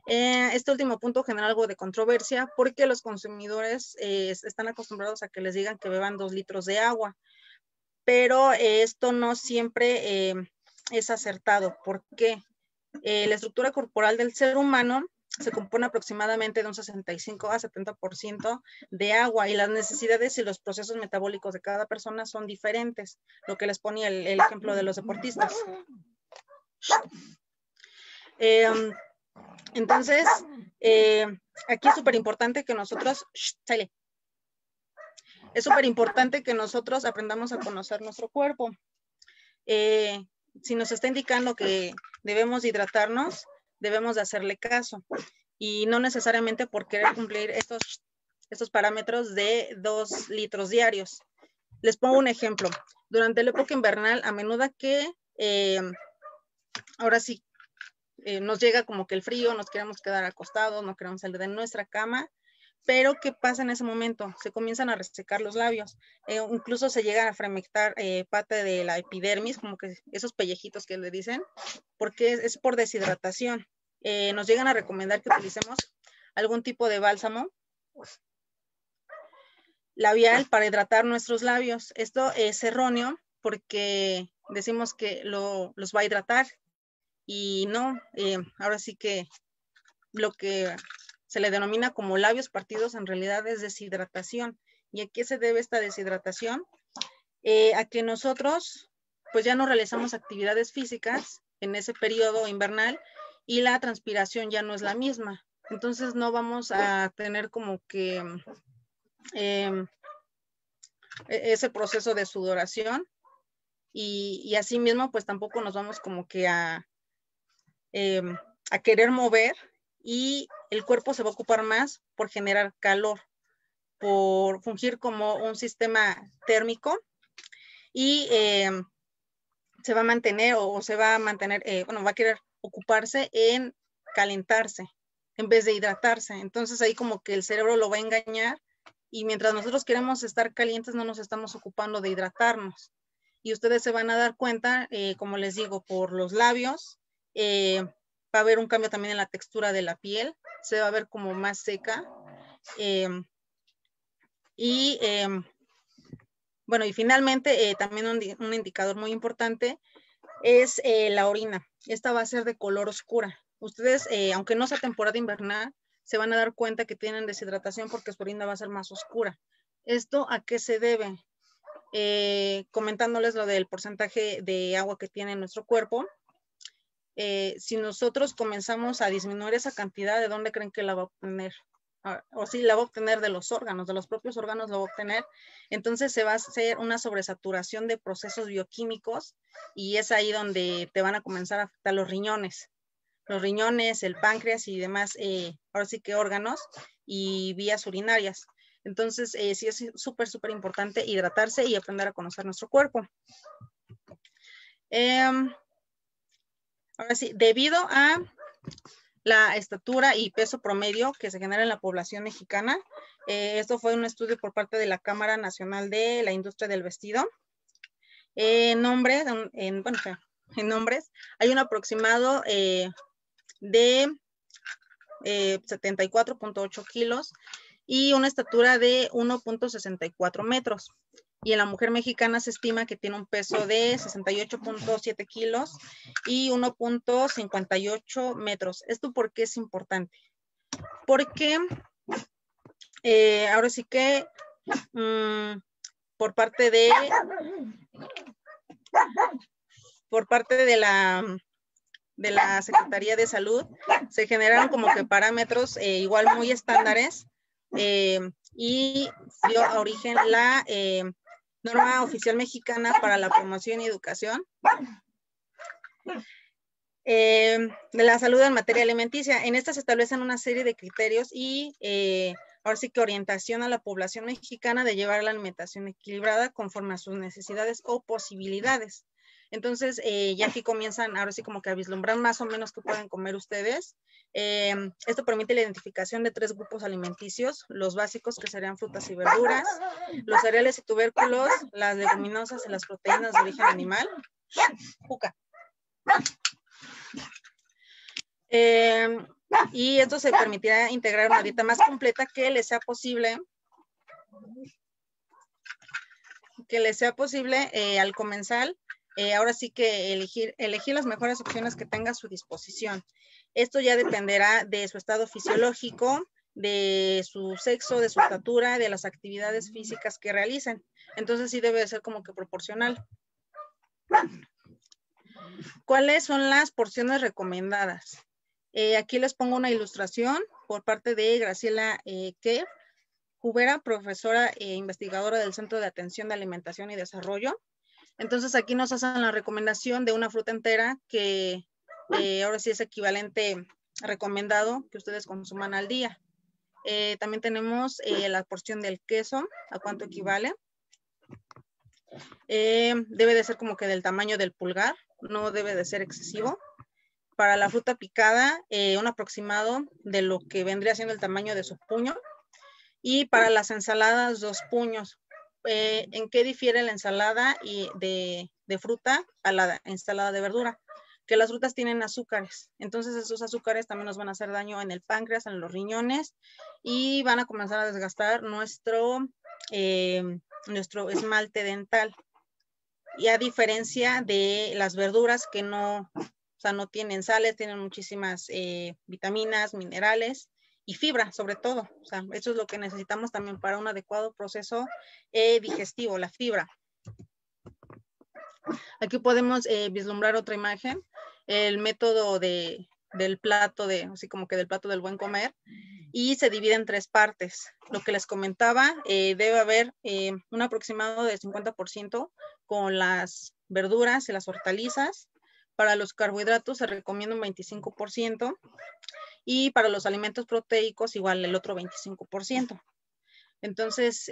Este último punto genera algo de controversia porque los consumidores están acostumbrados a que les digan que beban 2 litros de agua, pero esto no siempre es acertado. ¿Por qué? La estructura corporal del ser humano se compone aproximadamente de un 65 a 70% de agua y las necesidades y los procesos metabólicos de cada persona son diferentes, lo que les ponía el ejemplo de los deportistas. Entonces, aquí es súper importante que nosotros, es súper importante que nosotros aprendamos a conocer nuestro cuerpo. Si nos está indicando que debemos hidratarnos, debemos de hacerle caso y no necesariamente por querer cumplir estos parámetros de 2 litros diarios. Les pongo un ejemplo. Durante la época invernal, a menudo que ahora sí nos llega como que el frío, nos queremos quedar acostados, no queremos salir de nuestra cama, pero ¿qué pasa en ese momento? Se comienzan a resecar los labios, incluso se llegan a fragmentar parte de la epidermis, como que esos pellejitos que le dicen, porque es por deshidratación. Nos llegan a recomendar que utilicemos algún tipo de bálsamo labial para hidratar nuestros labios. Esto es erróneo porque decimos que los va a hidratar y no, ahora sí que lo que se le denomina como labios partidos en realidad es deshidratación ¿Y a qué se debe esta deshidratación? A que nosotros pues ya no realizamos actividades físicas en ese periodo invernal y la transpiración ya no es la misma. Entonces no vamos a tener como que ese proceso de sudoración y asimismo pues tampoco nos vamos como que a querer mover y el cuerpo se va a ocupar más por generar calor, por fungir como un sistema térmico y se va a mantener bueno, va a querer ocuparse en calentarse en vez de hidratarse. Entonces ahí como que el cerebro lo va a engañar y mientras nosotros queremos estar calientes no nos estamos ocupando de hidratarnos. Y ustedes se van a dar cuenta, como les digo, por los labios, va a haber un cambio también en la textura de la piel, se va a ver como más seca. Bueno, y finalmente también un indicador muy importante es la orina. Esta va a ser de color oscura. Ustedes, aunque no sea temporada invernal, se van a dar cuenta que tienen deshidratación porque su orina va a ser más oscura. ¿Esto a qué se debe? Comentándoles lo del porcentaje de agua que tiene nuestro cuerpo. Si nosotros comenzamos a disminuir esa cantidad, ¿de dónde creen que la va a obtener? O sí, la va a obtener de los órganos, de los propios órganos la va a obtener. Entonces se va a hacer una sobresaturación de procesos bioquímicos y es ahí donde te van a comenzar a afectar los riñones, el páncreas y demás, ahora sí que órganos y vías urinarias. Entonces, sí es súper, súper importante hidratarse y aprender a conocer nuestro cuerpo. Ahora sí, debido a la estatura y peso promedio que se genera en la población mexicana, esto fue un estudio por parte de la Cámara Nacional de la Industria del Vestido. En hombres, hay un aproximado de 74.8 kilos y una estatura de 1.64 metros. Y en la mujer mexicana se estima que tiene un peso de 68.7 kilos y 1.58 metros. ¿Esto por qué es importante? Porque ahora sí que por parte de la Secretaría de Salud se generaron como que parámetros igual muy estándares y dio a origen la norma oficial mexicana para la promoción y educación de la salud en materia alimenticia. En esta se establecen una serie de criterios y ahora sí que orientación a la población mexicana de llevar la alimentación equilibrada conforme a sus necesidades o posibilidades. Entonces, ya aquí comienzan ahora sí como que a vislumbrar más o menos qué pueden comer ustedes. Esto permite la identificación de 3 grupos alimenticios, los básicos que serían frutas y verduras, los cereales y tubérculos, las leguminosas y las proteínas de origen animal. Juca. Y esto se permitirá integrar una dieta más completa que les sea posible al comensal. Ahora sí que elegir las mejores opciones que tenga a su disposición. Esto ya dependerá de su estado fisiológico, de su sexo, de su estatura, de las actividades físicas que realicen. Entonces sí debe ser como que proporcional. ¿Cuáles son las porciones recomendadas? Aquí les pongo una ilustración por parte de Graciela Jubera, profesora e investigadora del Centro de Atención de Alimentación y Desarrollo. Entonces aquí nos hacen la recomendación de una fruta entera que ahora sí es equivalente recomendado que ustedes consuman al día. También tenemos la porción del queso, ¿a cuánto equivale? Debe de ser como que del tamaño del pulgar, no debe de ser excesivo. Para la fruta picada, un aproximado de lo que vendría siendo el tamaño de su puño. Y para las ensaladas, 2 puños. ¿En qué difiere la ensalada de fruta a la ensalada de verdura? Que las frutas tienen azúcares. Entonces esos azúcares también nos van a hacer daño en el páncreas, en los riñones y van a comenzar a desgastar nuestro esmalte dental. Y a diferencia de las verduras que no tienen sales, tienen muchísimas vitaminas, minerales fibra sobre todo. O sea, eso es lo que necesitamos también para un adecuado proceso digestivo, la fibra. Aquí podemos vislumbrar otra imagen, el método del plato, así como que del plato del buen comer, y se divide en 3 partes. Lo que les comentaba, debe haber un aproximado de 50% con las verduras y las hortalizas. Para los carbohidratos se recomienda un 25%, y para los alimentos proteicos igual el otro 25%. Entonces,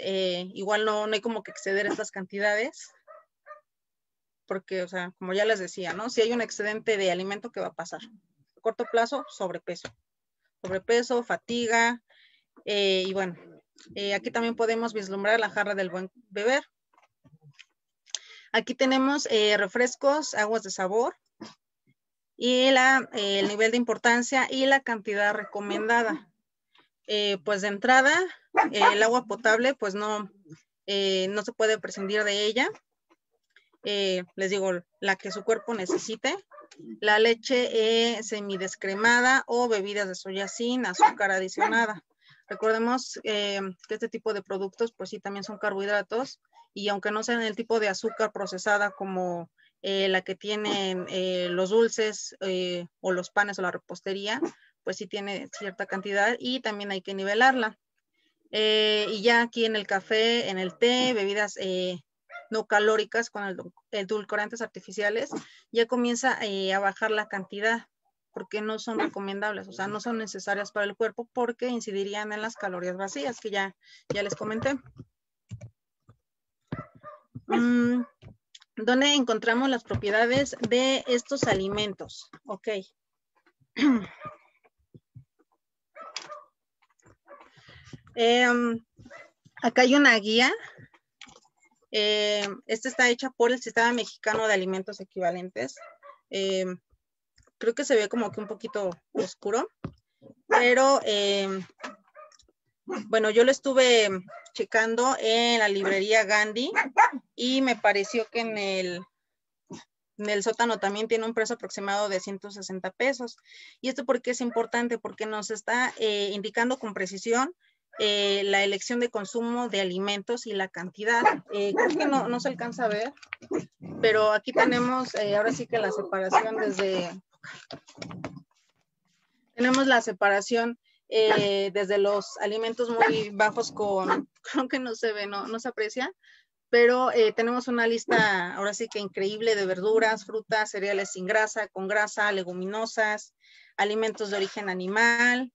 igual no hay como que exceder estas cantidades, porque, o sea, como ya les decía, ¿no? Si hay un excedente de alimento, ¿qué va a pasar? A corto plazo, sobrepeso, fatiga, y bueno, aquí también podemos vislumbrar la jarra del buen beber. Aquí tenemos refrescos, aguas de sabor, y el nivel de importancia y la cantidad recomendada. Pues de entrada, el agua potable, pues no se puede prescindir de ella. Les digo, la que su cuerpo necesite. La leche semidescremada o bebidas de soya sin azúcar adicionada. Recordemos que este tipo de productos, pues sí, también son carbohidratos, y aunque no sean el tipo de azúcar procesada como la que tienen los dulces o los panes o la repostería, pues sí tiene cierta cantidad y también hay que nivelarla. Y ya aquí en el café, en el té, bebidas no calóricas con edulcorantes artificiales, ya comienza a bajar la cantidad, porque no son recomendables, o sea, no son necesarias para el cuerpo porque incidirían en las calorías vacías, que ya les comenté. ¿Dónde encontramos las propiedades de estos alimentos? Ok. Acá hay una guía. Esta está hecha por el Sistema Mexicano de Alimentos Equivalentes. Creo que se ve como que un poquito oscuro, pero bueno, yo lo estuve checando en la librería Gandhi y me pareció que en el sótano también tiene un precio aproximado de 160 pesos. ¿Y esto por qué es importante? Porque nos está indicando con precisión la elección de consumo de alimentos y la cantidad. Creo que no se alcanza a ver, pero aquí tenemos ahora sí que la separación tenemos la separación desde los alimentos muy bajos creo que no se ve, no se aprecia, pero tenemos una lista ahora sí que increíble de verduras, frutas, cereales sin grasa, con grasa, leguminosas, alimentos de origen animal,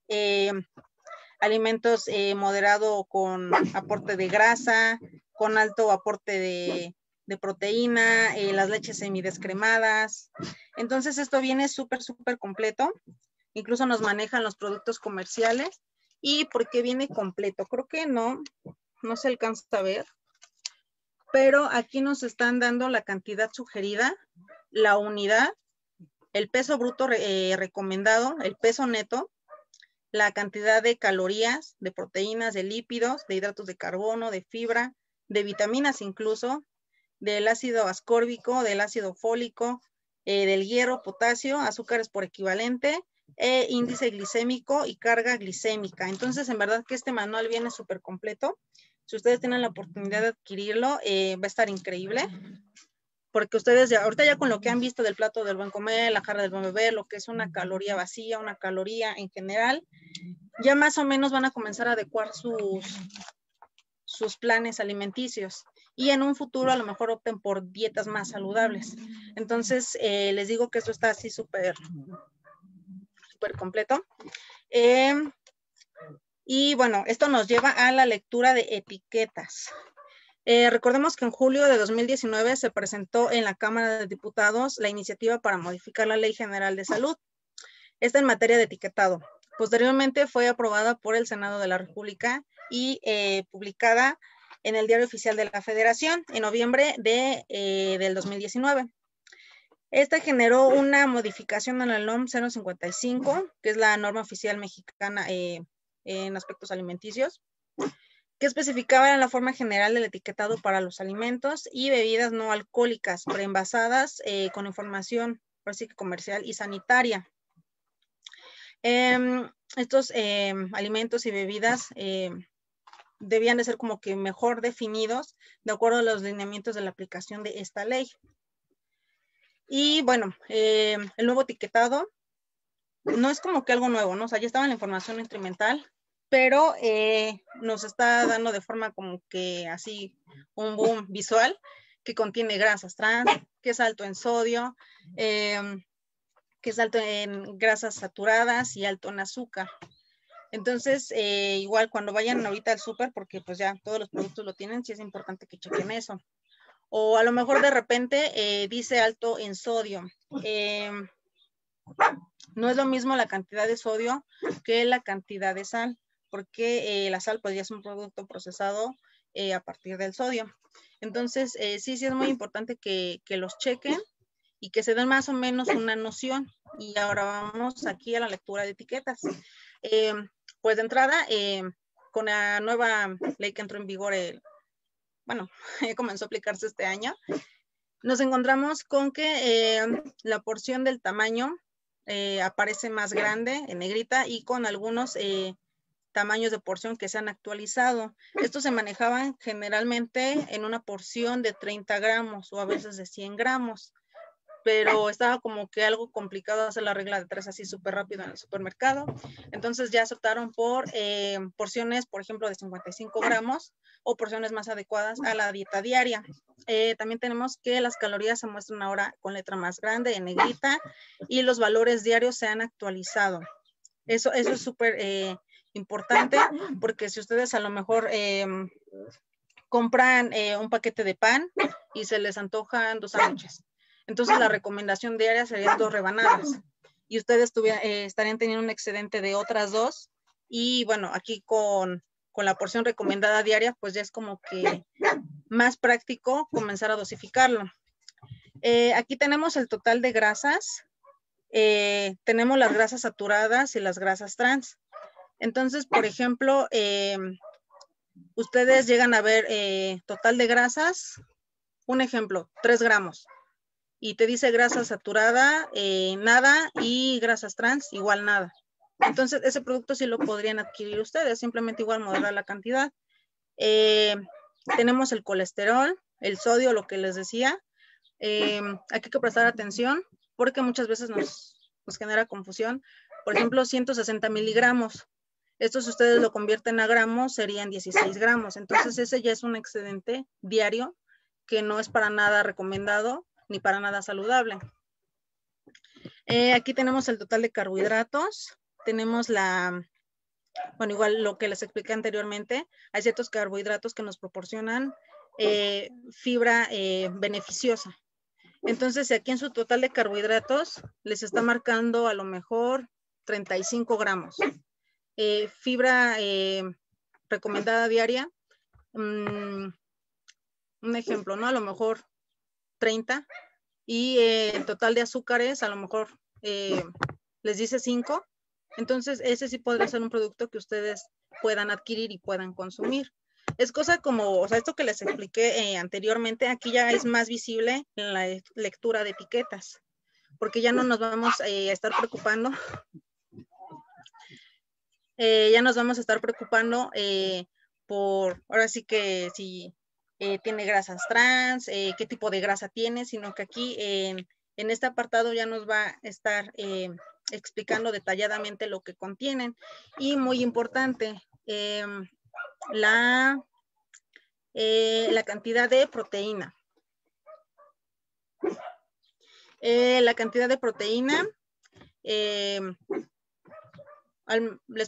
alimentos moderado con aporte de grasa, con alto aporte de proteína, las leches semidescremadas. Entonces esto viene súper completo. Incluso nos manejan los productos comerciales. ¿Y por qué viene completo? Creo que no se alcanza a ver, pero aquí nos están dando la cantidad sugerida, la unidad, el peso bruto recomendado, el peso neto, la cantidad de calorías, de proteínas, de lípidos, de hidratos de carbono, de fibra, de vitaminas incluso, del ácido ascórbico, del ácido fólico, del hierro, potasio, azúcares por equivalente, índice glicémico y carga glicémica. Entonces, en verdad que este manual viene súper completo. Si ustedes tienen la oportunidad de adquirirlo, va a estar increíble, porque ustedes ahorita ya con lo que han visto del plato del buen comer, la jarra del buen beber, lo que es una caloría vacía, una caloría en general, ya más o menos van a comenzar a adecuar sus planes alimenticios, y en un futuro a lo mejor opten por dietas más saludables. Entonces, les digo que esto está así súper completo. Y bueno, esto nos lleva a la lectura de etiquetas. Recordemos que en julio de 2019 se presentó en la Cámara de Diputados la iniciativa para modificar la Ley General de Salud. Esta en materia de etiquetado. Posteriormente fue aprobada por el Senado de la República y publicada en el Diario Oficial de la Federación en noviembre del 2019. Esta generó una modificación a la NOM 055, que es la norma oficial mexicana en aspectos alimenticios, que especificaba la forma general del etiquetado para los alimentos y bebidas no alcohólicas preenvasadas con información comercial y sanitaria. estos alimentos y bebidas debían de ser como que mejor definidos de acuerdo a los lineamientos de la aplicación de esta ley. Y bueno, el nuevo etiquetado no es como que algo nuevo, ¿no? O sea, ya estaba en la información nutrimental, pero nos está dando de forma como que así un boom visual que contiene grasas trans, que es alto en sodio, que es alto en grasas saturadas y alto en azúcar. Entonces, igual cuando vayan ahorita al súper, porque pues ya todos los productos lo tienen, sí es importante que chequen eso. O a lo mejor de repente dice alto en sodio. No es lo mismo la cantidad de sodio que la cantidad de sal, porque la sal pues ya es un producto procesado a partir del sodio. Entonces, sí es muy importante que los chequen y que se den más o menos una noción. Y ahora vamos aquí a la lectura de etiquetas. Pues de entrada, con la nueva ley que entró en vigor, comenzó a aplicarse este año, nos encontramos con que la porción del tamaño aparece más grande en negrita y con algunos tamaños de porción que se han actualizado. Estos se manejaban generalmente en una porción de 30 gramos o a veces de 100 gramos. Pero estaba como que algo complicado hacer la regla de 3 así súper rápido en el supermercado. Entonces ya se optaron por porciones, por ejemplo, de 55 gramos o porciones más adecuadas a la dieta diaria. También tenemos que las calorías se muestran ahora con letra más grande, en negrita, y los valores diarios se han actualizado. Eso es súper importante, porque si ustedes a lo mejor compran un paquete de pan y se les antojan 2 sándwiches, entonces la recomendación diaria serían 2 rebanadas y ustedes estarían teniendo un excedente de otras 2 y bueno, aquí con la porción recomendada diaria pues ya es como que más práctico comenzar a dosificarlo. Aquí tenemos el total de grasas, tenemos las grasas saturadas y las grasas trans. Entonces, por ejemplo, ustedes llegan a ver total de grasas, un ejemplo, 3 gramos. Y te dice grasa saturada, nada, y grasas trans, igual nada. Entonces, ese producto sí lo podrían adquirir ustedes, simplemente igual moderar la cantidad. Tenemos el colesterol, el sodio, lo que les decía. Hay que prestar atención porque muchas veces nos genera confusión. Por ejemplo, 160 miligramos. Esto si ustedes lo convierten a gramos, serían 16 gramos. Entonces, ese ya es un excedente diario que no es para nada recomendado ni para nada saludable. Aquí tenemos el total de carbohidratos. Tenemos igual lo que les expliqué anteriormente, hay ciertos carbohidratos que nos proporcionan fibra beneficiosa. Entonces, aquí en su total de carbohidratos les está marcando a lo mejor 35 gramos. Fibra recomendada diaria, un ejemplo, ¿no? A lo mejor 30 y el total de azúcares a lo mejor les dice 5. Entonces, ese sí podría ser un producto que ustedes puedan adquirir y puedan consumir. Es cosa como, o sea, esto que les expliqué anteriormente, aquí ya es más visible en la lectura de etiquetas, porque ya no nos vamos a estar preocupando. Ya nos vamos a estar preocupando por, ahora sí que si tiene grasas trans, qué tipo de grasa tiene, sino que aquí en este apartado ya nos va a estar explicando detalladamente lo que contienen. Y muy importante, la cantidad de proteína. La cantidad de proteína, les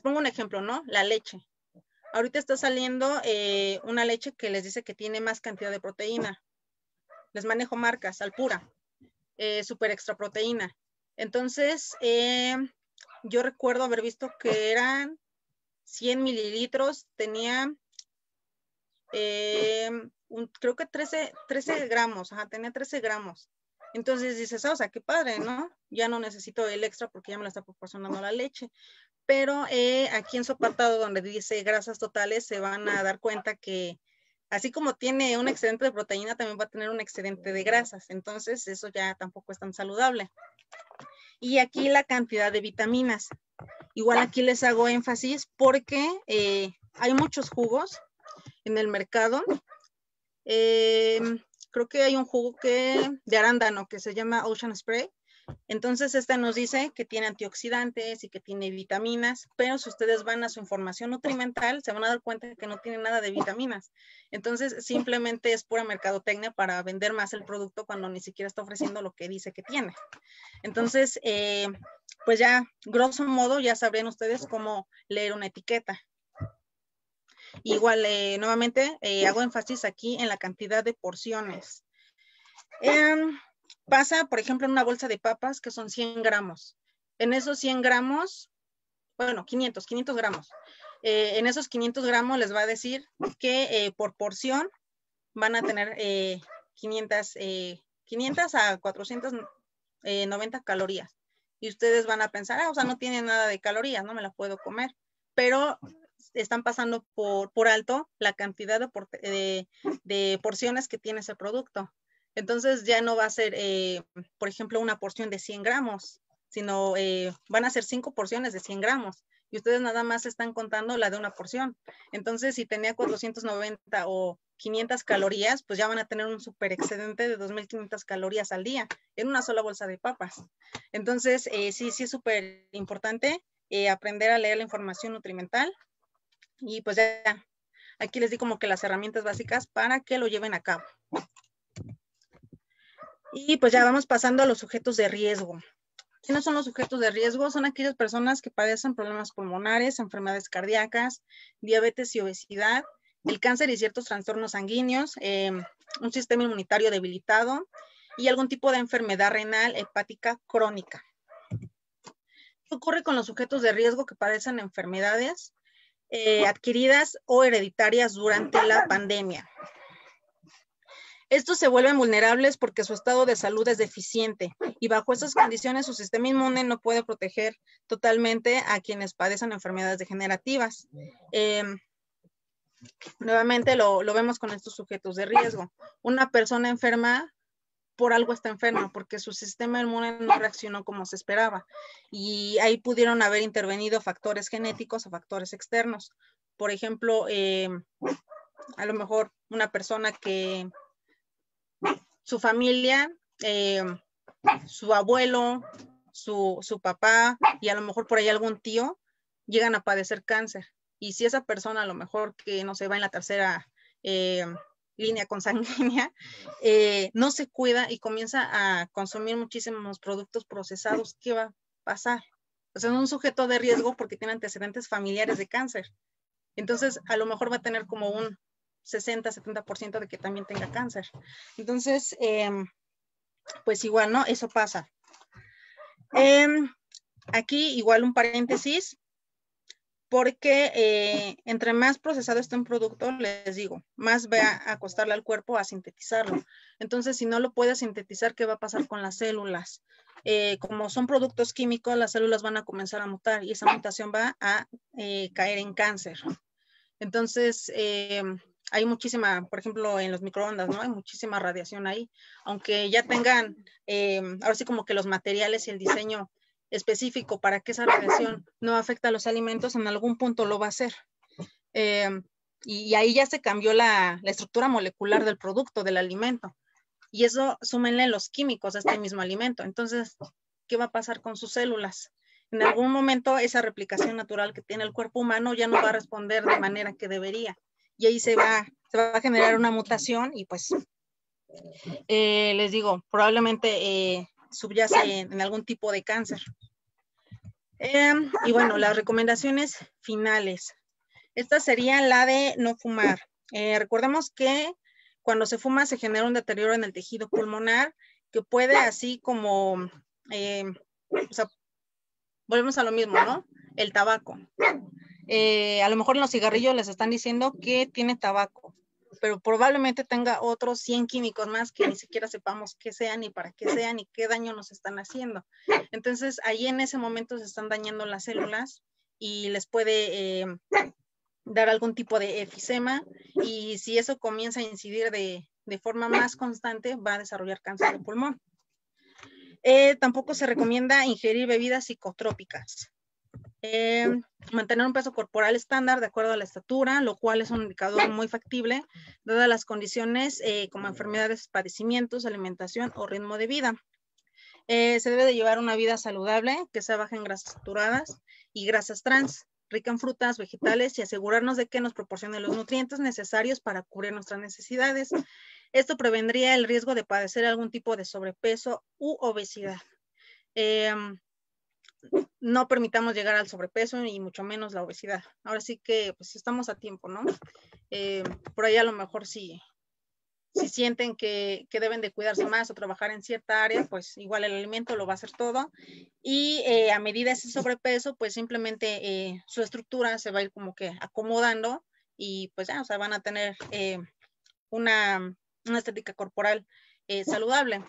pongo un ejemplo, ¿no? La leche. Ahorita está saliendo una leche que les dice que tiene más cantidad de proteína. Les manejo marcas, Alpura, super extra proteína. Entonces, yo recuerdo haber visto que eran 100 mililitros, tenía creo que 13 gramos, tenía 13 gramos. Entonces dices, o sea, qué padre, ¿no? Ya no necesito el extra porque ya me la está proporcionando la leche. Pero aquí en su apartado donde dice grasas totales se van a dar cuenta que así como tiene un excedente de proteína, también va a tener un excedente de grasas. Entonces eso ya tampoco es tan saludable. Y aquí la cantidad de vitaminas. Igual aquí les hago énfasis porque hay muchos jugos en el mercado. Creo que hay un jugo de arándano que se llama Ocean Spray. Entonces, esta nos dice que tiene antioxidantes y que tiene vitaminas, pero si ustedes van a su información nutrimental, se van a dar cuenta que no tiene nada de vitaminas. Entonces, simplemente es pura mercadotecnia para vender más el producto cuando ni siquiera está ofreciendo lo que dice que tiene. Entonces, pues ya, grosso modo, ya sabrían ustedes cómo leer una etiqueta. Igual, nuevamente, hago énfasis aquí en la cantidad de porciones. Pasa, por ejemplo, en una bolsa de papas que son 100 gramos. En esos 100 gramos, bueno, 500 gramos. En esos 500 gramos les va a decir que por porción van a tener 500 a 490 calorías. Y ustedes van a pensar, o sea, no tiene nada de calorías, no me la puedo comer. Pero están pasando por alto la cantidad de porciones que tiene ese producto. Entonces ya no va a ser, por ejemplo, una porción de 100 gramos, sino van a ser 5 porciones de 100 gramos. Y ustedes nada más están contando la de una porción. Entonces, si tenía 490 o 500 calorías, pues ya van a tener un super excedente de 2.500 calorías al día en una sola bolsa de papas. Entonces, sí es súper importante aprender a leer la información nutrimental. Y pues ya, aquí les di como que las herramientas básicas para que lo lleven a cabo. Y pues ya vamos pasando a los sujetos de riesgo. ¿Quiénes son los sujetos de riesgo? Son aquellas personas que padecen problemas pulmonares, enfermedades cardíacas, diabetes y obesidad, el cáncer y ciertos trastornos sanguíneos, un sistema inmunitario debilitado y algún tipo de enfermedad renal hepática crónica. ¿Qué ocurre con los sujetos de riesgo que padecen enfermedades adquiridas o hereditarias durante la pandemia? Estos se vuelven vulnerables porque su estado de salud es deficiente y bajo estas condiciones su sistema inmune no puede proteger totalmente a quienes padecen enfermedades degenerativas. Nuevamente lo vemos con estos sujetos de riesgo. Una persona enferma por algo está enferma, porque su sistema inmune no reaccionó como se esperaba. Y ahí pudieron haber intervenido factores genéticos o factores externos. Por ejemplo, a lo mejor una persona que su familia, su abuelo, su papá y a lo mejor por ahí algún tío llegan a padecer cáncer. Y si esa persona a lo mejor que no se va en la tercera línea consanguínea, no se cuida y comienza a consumir muchísimos productos procesados, ¿qué va a pasar? O sea, es un sujeto de riesgo porque tiene antecedentes familiares de cáncer. Entonces, a lo mejor va a tener como un 60-70% de que también tenga cáncer. Entonces, pues igual, ¿no? Eso pasa. Aquí igual un paréntesis, porque entre más procesado esté un producto, les digo, más va a costarle al cuerpo a sintetizarlo. Entonces, si no lo puede sintetizar, ¿qué va a pasar con las células? Como son productos químicos, las células van a comenzar a mutar y esa mutación va a caer en cáncer. Entonces, hay muchísima, por ejemplo, en los microondas, ¿no? Hay muchísima radiación ahí. Aunque ya tengan, ahora sí como que los materiales y el diseño específico para que esa radiación no afecte a los alimentos, en algún punto lo va a hacer. Y ahí ya se cambió la estructura molecular del producto, del alimento. Y eso súmenle los químicos a este mismo alimento. Entonces, ¿qué va a pasar con sus células? En algún momento esa replicación natural que tiene el cuerpo humano ya no va a responder de manera que debería. Y ahí se va a generar una mutación y pues, les digo, probablemente subyace en algún tipo de cáncer. Y bueno, las recomendaciones finales. Esta sería la de no fumar. Recordemos que cuando se fuma se genera un deterioro en el tejido pulmonar que puede así como, o sea, volvemos a lo mismo, ¿no? El tabaco. A lo mejor en los cigarrillos les están diciendo que tiene tabaco, pero probablemente tenga otros 100 químicos más que ni siquiera sepamos qué sean, ni para qué sean, ni qué daño nos están haciendo. Entonces, ahí en ese momento se están dañando las células y les puede dar algún tipo de efisema, y si eso comienza a incidir de forma más constante, va a desarrollar cáncer de pulmón. Tampoco se recomienda ingerir bebidas psicotrópicas. Mantener un peso corporal estándar de acuerdo a la estatura, lo cual es un indicador muy factible, dadas las condiciones como enfermedades, padecimientos, alimentación o ritmo de vida. Se debe de llevar una vida saludable, que sea baja en grasas saturadas y grasas trans, rica en frutas, vegetales y asegurarnos de que nos proporcione los nutrientes necesarios para cubrir nuestras necesidades. Esto prevendría el riesgo de padecer algún tipo de sobrepeso u obesidad. No permitamos llegar al sobrepeso y mucho menos la obesidad. Ahora sí que pues estamos a tiempo, ¿no? Por ahí a lo mejor si sienten que deben de cuidarse más o trabajar en cierta área, pues igual el alimento lo va a hacer todo. Y a medida ese sobrepeso, pues simplemente su estructura se va a ir como que acomodando y pues ya, o sea, van a tener una estética corporal saludable.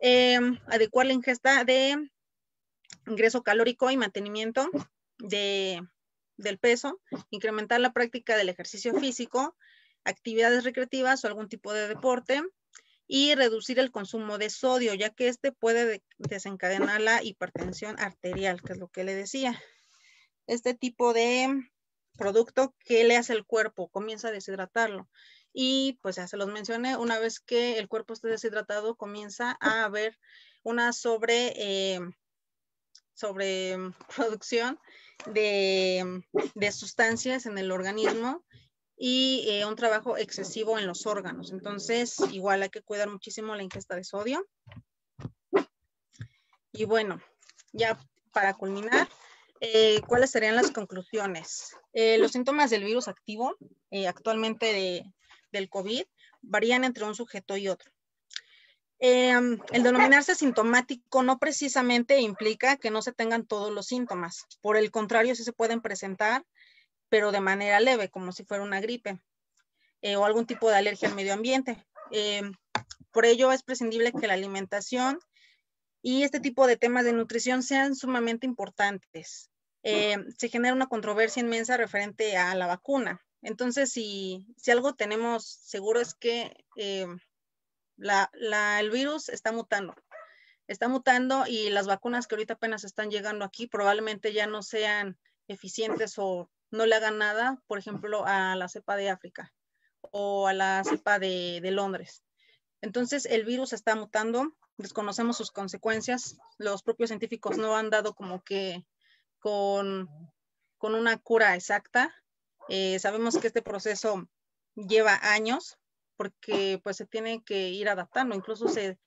Adecuar la ingesta de ingreso calórico y mantenimiento del peso, incrementar la práctica del ejercicio físico, actividades recreativas o algún tipo de deporte y reducir el consumo de sodio, ya que este puede desencadenar la hipertensión arterial, que es lo que le decía. Este tipo de producto, ¿qué le hace el cuerpo? Comienza a deshidratarlo. Y pues ya se los mencioné, una vez que el cuerpo esté deshidratado, comienza a haber una sobreproducción de sustancias en el organismo y un trabajo excesivo en los órganos. Entonces, igual hay que cuidar muchísimo la ingesta de sodio. Y bueno, ya para culminar, ¿cuáles serían las conclusiones? Los síntomas del virus activo actualmente del COVID varían entre un sujeto y otro. El denominarse sintomático no precisamente implica que no se tengan todos los síntomas. Por el contrario, sí se pueden presentar, pero de manera leve, como si fuera una gripe o algún tipo de alergia al medio ambiente. Por ello, es prescindible que la alimentación y este tipo de temas de nutrición sean sumamente importantes. Se genera una controversia inmensa referente a la vacuna. Entonces, si algo tenemos seguro es que el virus está mutando y las vacunas que ahorita apenas están llegando aquí probablemente ya no sean eficientes o no le hagan nada, por ejemplo, a la cepa de África o a la cepa de Londres. Entonces, el virus está mutando, desconocemos sus consecuencias, los propios científicos no han dado como que con una cura exacta. Sabemos que este proceso lleva años porque pues se tiene que ir adaptando, incluso se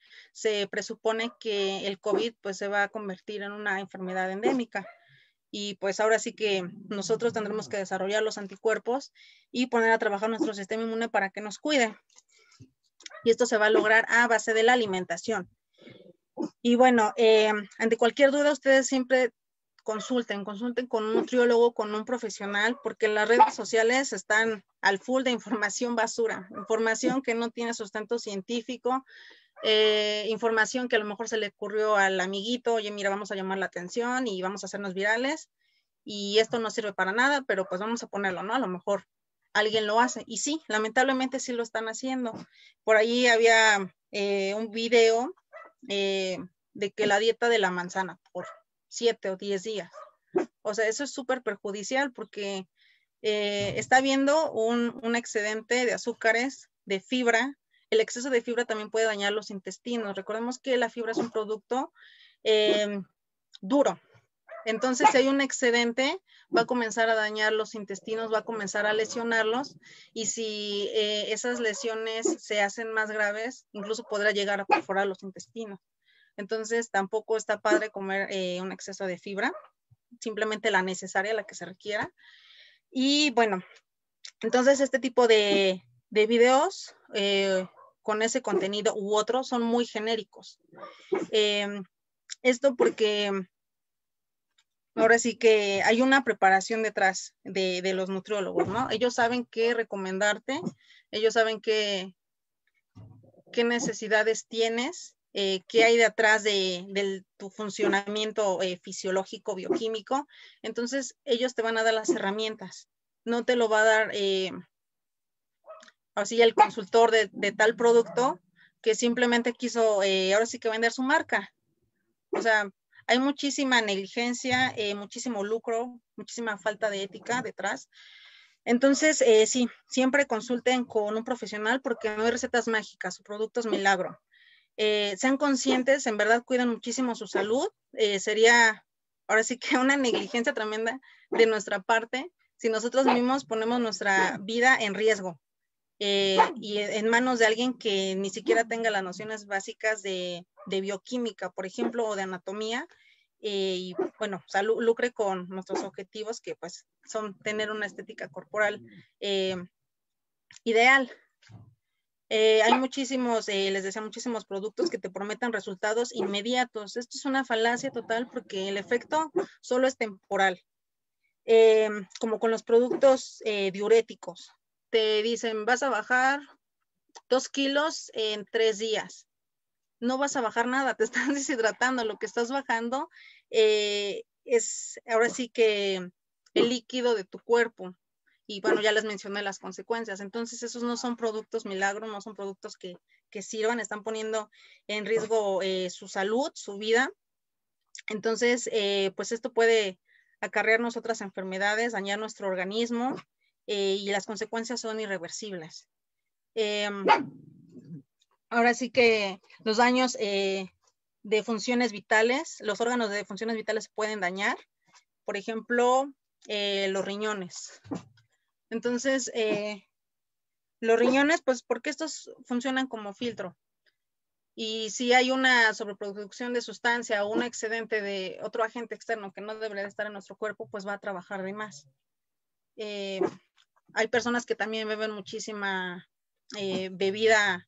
presupone que el COVID pues se va a convertir en una enfermedad endémica y pues ahora sí que nosotros tendremos que desarrollar los anticuerpos y poner a trabajar nuestro sistema inmune para que nos cuide. Y esto se va a lograr a base de la alimentación. Y bueno, ante cualquier duda, ustedes siempre consulten con un nutriólogo, con un profesional, porque las redes sociales están al full de información basura, información que no tiene sustento científico, información que a lo mejor se le ocurrió al amiguito, oye, mira, vamos a llamar la atención y vamos a hacernos virales, y esto no sirve para nada, pero pues vamos a ponerlo, ¿no? A lo mejor alguien lo hace, y sí, lamentablemente sí lo están haciendo. Por ahí había un video de que la dieta de la manzana por 7 o 10 días. O sea, eso es súper perjudicial porque está habiendo un excedente de azúcares, de fibra. El exceso de fibra también puede dañar los intestinos. Recordemos que la fibra es un producto duro. Entonces, si hay un excedente, va a comenzar a dañar los intestinos, va a comenzar a lesionarlos y si esas lesiones se hacen más graves, incluso podrá llegar a perforar los intestinos. Entonces, tampoco está padre comer un exceso de fibra, simplemente la necesaria, la que se requiera. Y bueno, entonces este tipo de videos con ese contenido u otro son muy genéricos. Esto porque ahora sí que hay una preparación detrás de los nutriólogos, ¿no? Ellos saben qué recomendarte, ellos saben qué necesidades tienes, qué hay detrás de tu funcionamiento fisiológico, bioquímico. Entonces, ellos te van a dar las herramientas. No te lo va a dar así el consultor de tal producto que simplemente quiso ahora sí que vender su marca. O sea, hay muchísima negligencia, muchísimo lucro, muchísima falta de ética detrás. Entonces, sí, siempre consulten con un profesional porque no hay recetas mágicas o productos milagro. Sean conscientes, en verdad cuiden muchísimo su salud. Sería ahora sí que una negligencia tremenda de nuestra parte si nosotros mismos ponemos nuestra vida en riesgo y en manos de alguien que ni siquiera tenga las nociones básicas de bioquímica, por ejemplo, o de anatomía. Y bueno, o sea, lucre con nuestros objetivos que pues son tener una estética corporal ideal. Hay muchísimos, les decía, muchísimos productos que te prometen resultados inmediatos. Esto es una falacia total porque el efecto solo es temporal. Como con los productos diuréticos. Te dicen, vas a bajar 2 kilos en 3 días. No vas a bajar nada, te estás deshidratando. Lo que estás bajando es ahora sí que el líquido de tu cuerpo. Y bueno, ya les mencioné las consecuencias. Entonces, esos no son productos milagros, no son productos que sirvan, están poniendo en riesgo su salud, su vida. Entonces, pues esto puede acarrearnos otras enfermedades, dañar nuestro organismo y las consecuencias son irreversibles. Ahora sí que los daños de funciones vitales, los órganos de funciones vitales se pueden dañar. Por ejemplo, los riñones. Entonces, los riñones, pues porque estos funcionan como filtro. Y si hay una sobreproducción de sustancia o un excedente de otro agente externo que no debería de estar en nuestro cuerpo, pues va a trabajar de más. Hay personas que también beben muchísima bebida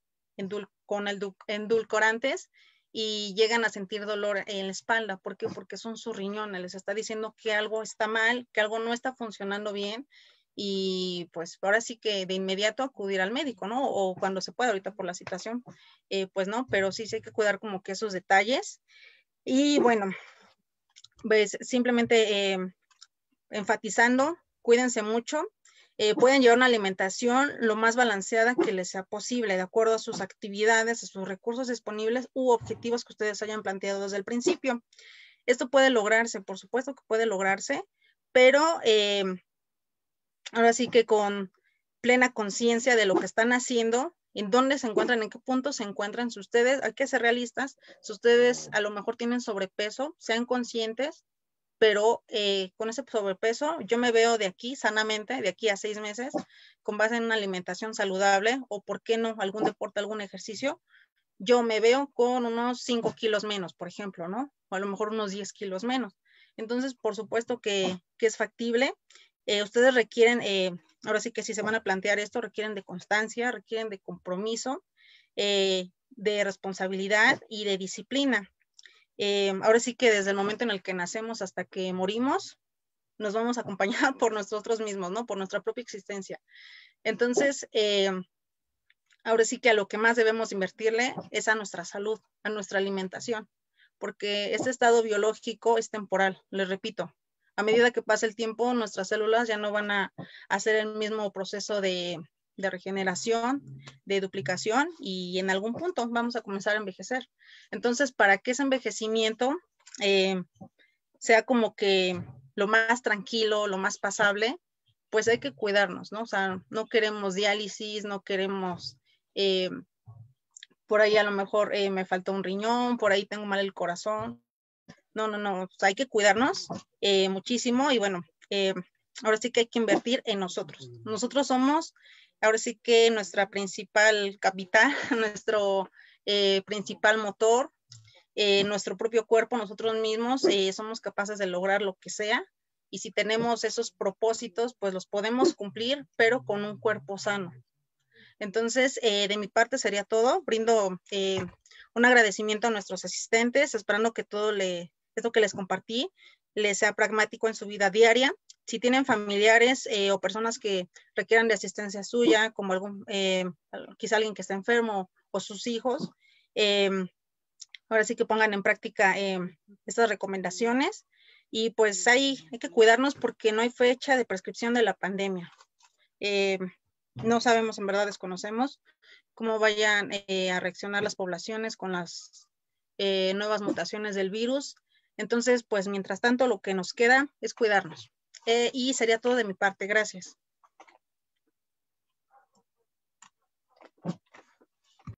con endulcorantes y llegan a sentir dolor en la espalda. ¿Por qué? Porque son sus riñones. Les está diciendo que algo está mal, que algo no está funcionando bien. Y pues ahora sí que de inmediato acudir al médico, ¿no? O cuando se pueda, ahorita por la situación, pues no, pero sí hay que cuidar como que esos detalles. Y bueno, pues simplemente enfatizando, cuídense mucho. Pueden llevar una alimentación lo más balanceada que les sea posible, de acuerdo a sus actividades, a sus recursos disponibles u objetivos que ustedes hayan planteado desde el principio. Esto puede lograrse, por supuesto que puede lograrse, pero ahora sí que con plena conciencia de lo que están haciendo, en dónde se encuentran, en qué punto se encuentran. Si ustedes, hay que ser realistas, si ustedes a lo mejor tienen sobrepeso, sean conscientes, pero con ese sobrepeso yo me veo de aquí sanamente, de aquí a 6 meses, con base en una alimentación saludable o, ¿por qué no?, algún deporte, algún ejercicio, yo me veo con unos 5 kilos menos, por ejemplo, ¿no? O a lo mejor unos 10 kilos menos. Entonces, por supuesto que es factible. Ustedes requieren, ahora sí que si se van a plantear esto, requieren de constancia, requieren de compromiso, de responsabilidad y de disciplina. Ahora sí que desde el momento en el que nacemos hasta que morimos, nos vamos a acompañar por nosotros mismos, ¿no? Por nuestra propia existencia. Entonces, ahora sí que a lo que más debemos invertirle es a nuestra salud, a nuestra alimentación, porque este estado biológico es temporal, les repito. A medida que pasa el tiempo, nuestras células ya no van a hacer el mismo proceso de regeneración, de duplicación, y en algún punto vamos a comenzar a envejecer. Entonces, para que ese envejecimiento sea como que lo más tranquilo, lo más pasable, pues hay que cuidarnos, ¿no? O sea, no queremos diálisis, no queremos, por ahí a lo mejor me falta un riñón, por ahí tengo mal el corazón. No, o sea, hay que cuidarnos muchísimo y bueno, ahora sí que hay que invertir en nosotros. Nosotros somos, ahora sí que nuestra principal capital, nuestro principal motor, nuestro propio cuerpo, nosotros mismos somos capaces de lograr lo que sea. Y si tenemos esos propósitos, pues los podemos cumplir, pero con un cuerpo sano. Entonces, de mi parte sería todo. Brindo un agradecimiento a nuestros asistentes, esperando que todo esto que les compartí les sea pragmático en su vida diaria. Si tienen familiares o personas que requieran de asistencia suya, como quizá alguien que está enfermo o sus hijos, ahora sí que pongan en práctica estas recomendaciones. Y pues hay que cuidarnos porque no hay fecha de prescripción de la pandemia. No sabemos, en verdad desconocemos cómo vayan a reaccionar las poblaciones con las nuevas mutaciones del virus. Entonces, pues mientras tanto, lo que nos queda es cuidarnos. Y sería todo de mi parte. Gracias.